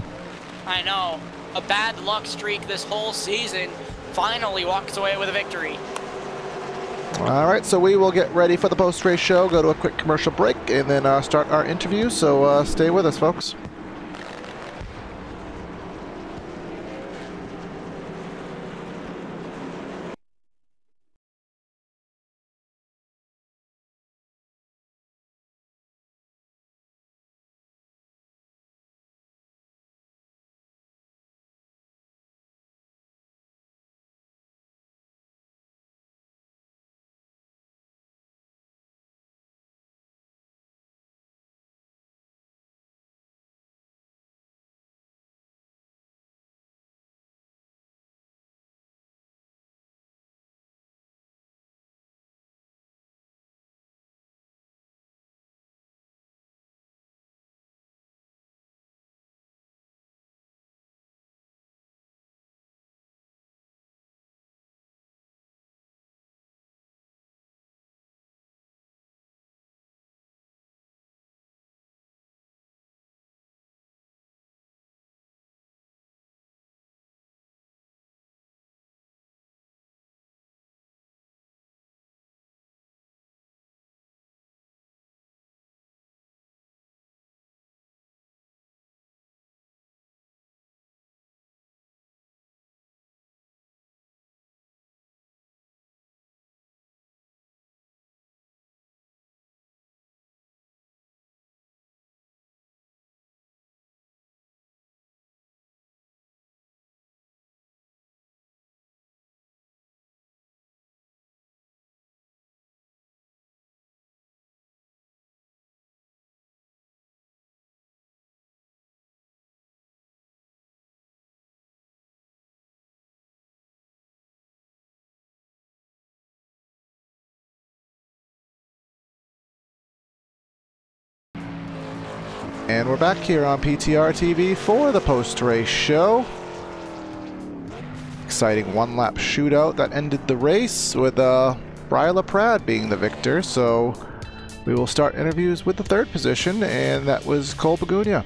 I know. A bad luck streak this whole season finally walks away with a victory. All right, so we will get ready for the post-race show, go to a quick commercial break, and then start our interview, so stay with us, folks. And we're back here on PTRTV for the post-race show. Exciting one-lap shootout that ended the race with Briar LaPrade being the victor. So we will start interviews with the 3rd position, and that was Cole Begunia.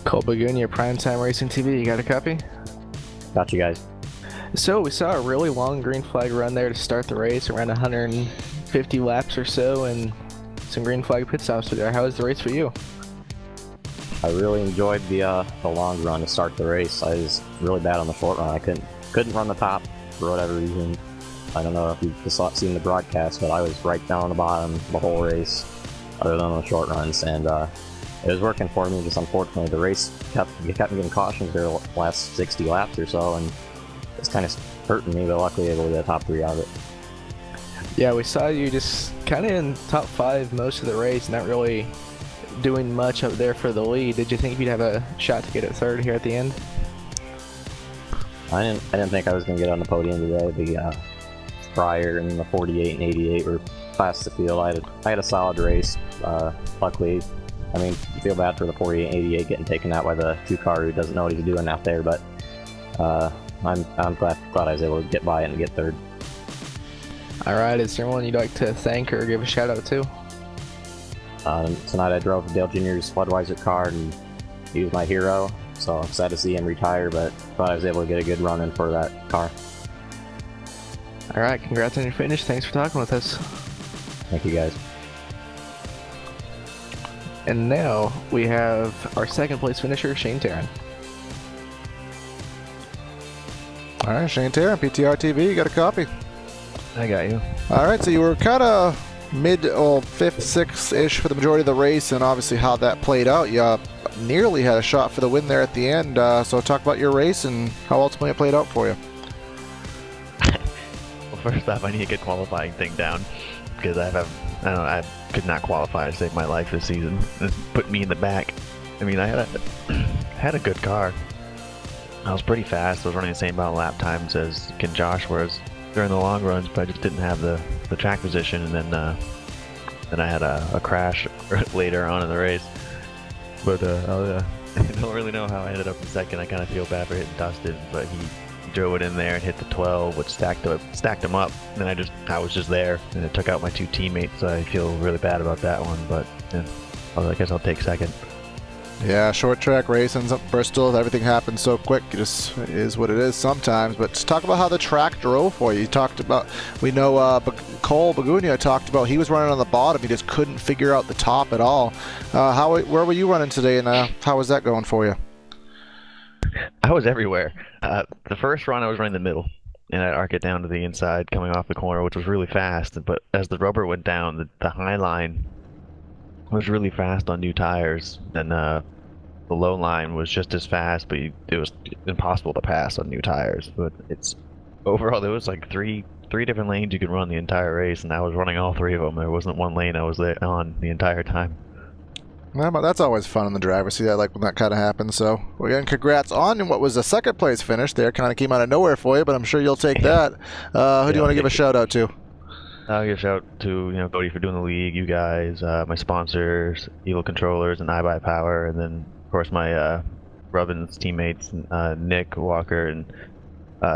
Cole Begunia, Primetime Racing TV. You got a copy? Got you guys. So we saw a really long green flag run there to start the race, around 150 laps or so, and some green flag pit stops there. How was the race for you? I really enjoyed the long run to start the race. I was really bad on the short run. I couldn't run the top for whatever reason. I don't know if you've seen the broadcast, but I was right down on the bottom the whole race, other than on the short runs, and it was working for me. Just unfortunately, the race kept me getting cautions there the last 60 laps or so, and it's kind of hurting me. But luckily, able to get a top 3 out of it. Yeah, we saw you just kind of in top 5 most of the race, not really doing much up there for the lead. Did you think you'd have a shot to get it third here at the end? I didn't think I was going to get on the podium today. The Fryer and the 48 and 88 were past the field. I had a solid race. Luckily, I mean, you feel bad for the 48 and 88 getting taken out by the 2-car who doesn't know what he's doing out there, but I'm glad I was able to get by it and get third. Alright, is there anyone you'd like to thank or give a shout out to? Tonight I drove Dale Jr.'s Budweiser car, and he was my hero, so I'm sad to see him retire, but thought I was able to get a good run in for that car. Alright, congrats on your finish. Thanks for talking with us. Thank you, guys. And now we have our second place finisher, Shane Tarrant. Alright, Shane Tarrant, PTRTV, you got a copy? I got you. Alright, so you were kind of mid, 5th, 6th-ish for the majority of the race, and obviously how that played out. You nearly had a shot for the win there at the end, so talk about your race and how ultimately it played out for you. Well, first off, I need to get qualifying thing down, because I could not qualify to save my life this season. It put me in the back. I mean, I had a good car. I was pretty fast. I was running the same amount of lap times as Ken Josh, whereas during the long runs, but I just didn't have the track position, and then I had a crash later on in the race. But I don't really know how I ended up in second. I kind of feel bad for hitting Dustin, but he drove it in there and hit the 12, which stacked him up. And then I was just there, and it took out my 2 teammates. So I feel really bad about that one, but yeah, I guess I'll take second. Yeah, short track racing up Bristol, everything happens so quick. It just is what it is sometimes. But just talk about how the track drove for you. You talked about, we know Cole Begunia talked about he was running on the bottom. He just couldn't figure out the top at all. Where were you running today, and how was that going for you? I was everywhere. The first run I was running the middle, and I'd arc it down to the inside coming off the corner, which was really fast. But as the rubber went down, the high line was really fast on new tires, and the low line was just as fast, but it was impossible to pass on new tires. But overall there was like three different lanes you could run the entire race, and I was running all 3 of them. There wasn't one lane I was there on the entire time. Yeah, but that's always fun in the driver. See, I like when that kind of happens. So again, congrats on what was a 2nd place finish there. Kind of came out of nowhere for you, but I'm sure you'll take that. Who do you want to give a shout out to? I'll give a shout out to Cody for doing the league, you guys, my sponsors, Evil Controllers and iBuy Power, and then of course my Robin's teammates, Nick, Walker, and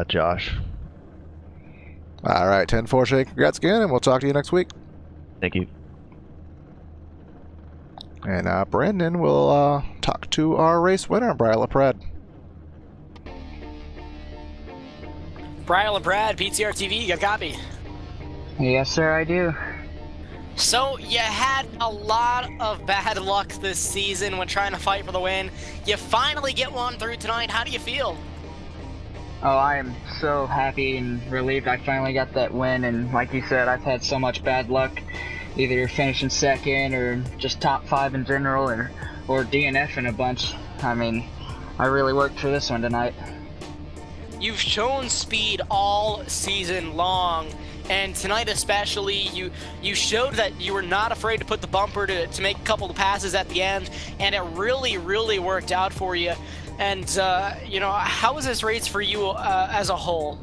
Josh. All right, 10-4 Shane, congrats again, and we'll talk to you next week. Thank you. And Brandon will talk to our race winner, Brian LaPrade. Brian LaPrade, PTRTV, you got a copy? Yes, sir, I do. So, you had a lot of bad luck this season when trying to fight for the win. You finally get one through tonight. How do you feel? Oh, I am so happy and relieved I finally got that win, and like you said, I've had so much bad luck, either finishing second or just top 5 in general, or DNFing a bunch. I mean, I really worked for this one tonight. You've shown speed all season long, and tonight especially, you showed that you were not afraid to put the bumper to make a couple of passes at the end, and it really, really worked out for you. And, how was this race for you as a whole?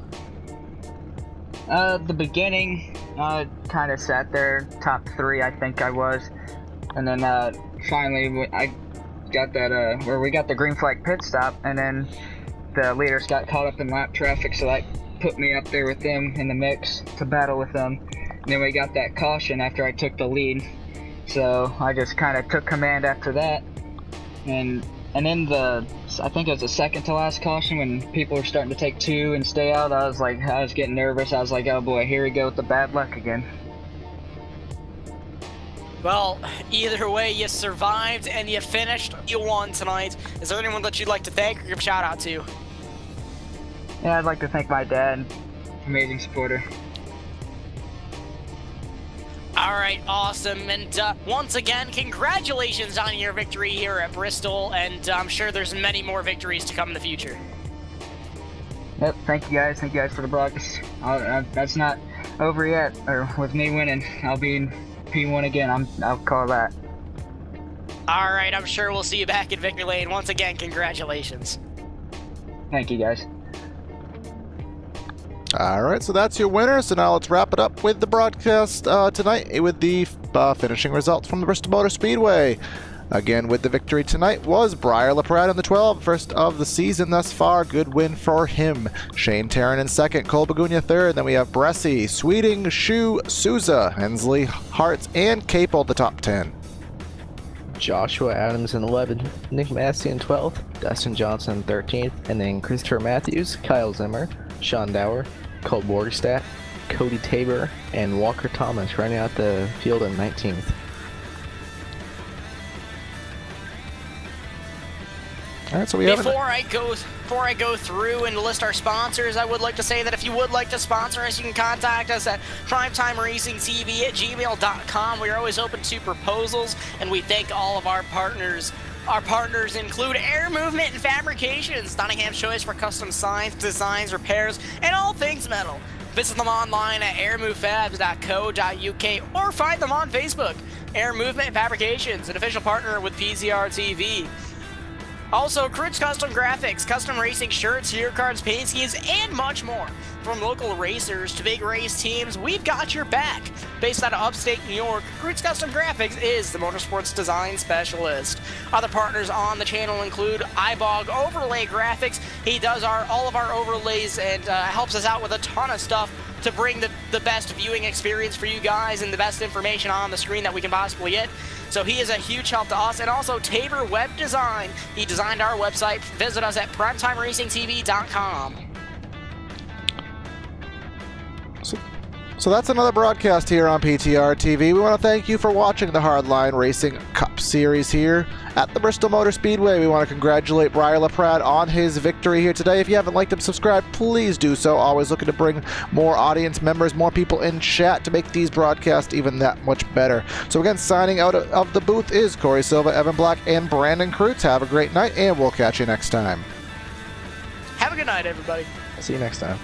The beginning, kind of sat there, top 3 I think I was, and then finally I got that, where we got the green flag pit stop, and then the leaders got caught up in lap traffic, so that put me up there with them in the mix to battle with them. And then we got that caution after I took the lead, so I just kind of took command after that, and And then I think it was the second to last caution when people were starting to take 2 and stay out. I was getting nervous. I was like, oh boy, here we go with the bad luck again. Well, either way, you survived and you finished. You won tonight. Is there anyone that you'd like to thank or give a shout out to? Yeah, I'd like to thank my dad. Amazing supporter. Alright, awesome. And once again, congratulations on your victory here at Bristol. And I'm sure there's many more victories to come in the future. Yep, thank you guys. Thank you guys for the broadcast. That's not over yet, or with me winning. I'll be in P1 again. I'll call that. Alright, I'm sure we'll see you back in Victory Lane. Once again, congratulations. Thank you guys. Alright, so that's your winner. So now let's wrap it up with the broadcast tonight with the finishing results from the Bristol Motor Speedway. Again, with the victory tonight was Briar LaPrade in the 12, first of the season thus far. Good win for him. Shane Tarrant in second, Cole Begunia third. Then we have Bressie, Sweeting, Shu, Souza, Hensley, Hartz, and Capel the top 10. Joshua Adams in 11th, Nick Massey in 12th, Dustin Johnson in 13th, and then Christopher Matthews, Kyle Zimmer, Sean Dower, Cole Borgstadt, Cody Tabor, and Walker Thomas running out the field in 19th. All right, so Before I go through and list our sponsors, I would like to say that if you would like to sponsor us, you can contact us at primetimeracingtv@gmail.com. We are always open to proposals, and we thank all of our partners. Our partners include Air Movement Fabrications, Nottingham's choice for custom signs, designs, repairs, and all things metal. Visit them online at airmovefabs.co.uk or find them on Facebook. Air Movement Fabrications, an official partner with PTRTV. Also, Krutz Custom Graphics, custom racing shirts, hero cards, paint schemes, and much more. From local racers to big race teams, we've got your back. Based out of upstate New York, Krutz Custom Graphics is the motorsports design specialist. Other partners on the channel include iBog Overlay Graphics. He does all of our overlays and helps us out with a ton of stuff to bring the best viewing experience for you guys and the best information on the screen that we can possibly get. So he is a huge help to us. And also Tabor Web Design. He designed our website. Visit us at primetimeracingtv.com. So that's another broadcast here on PTRTV. We want to thank you for watching the Hardline Racing Cup Series here at the Bristol Motor Speedway. We want to congratulate Briar LaPrade on his victory here today. If you haven't liked and subscribed, please do so. Always looking to bring more audience members, more people in chat to make these broadcasts even that much better. So again, signing out of the booth is Corey Silva, Evan Black, and Brandon Krutz. Have a great night, and we'll catch you next time. Have a good night, everybody. See you next time.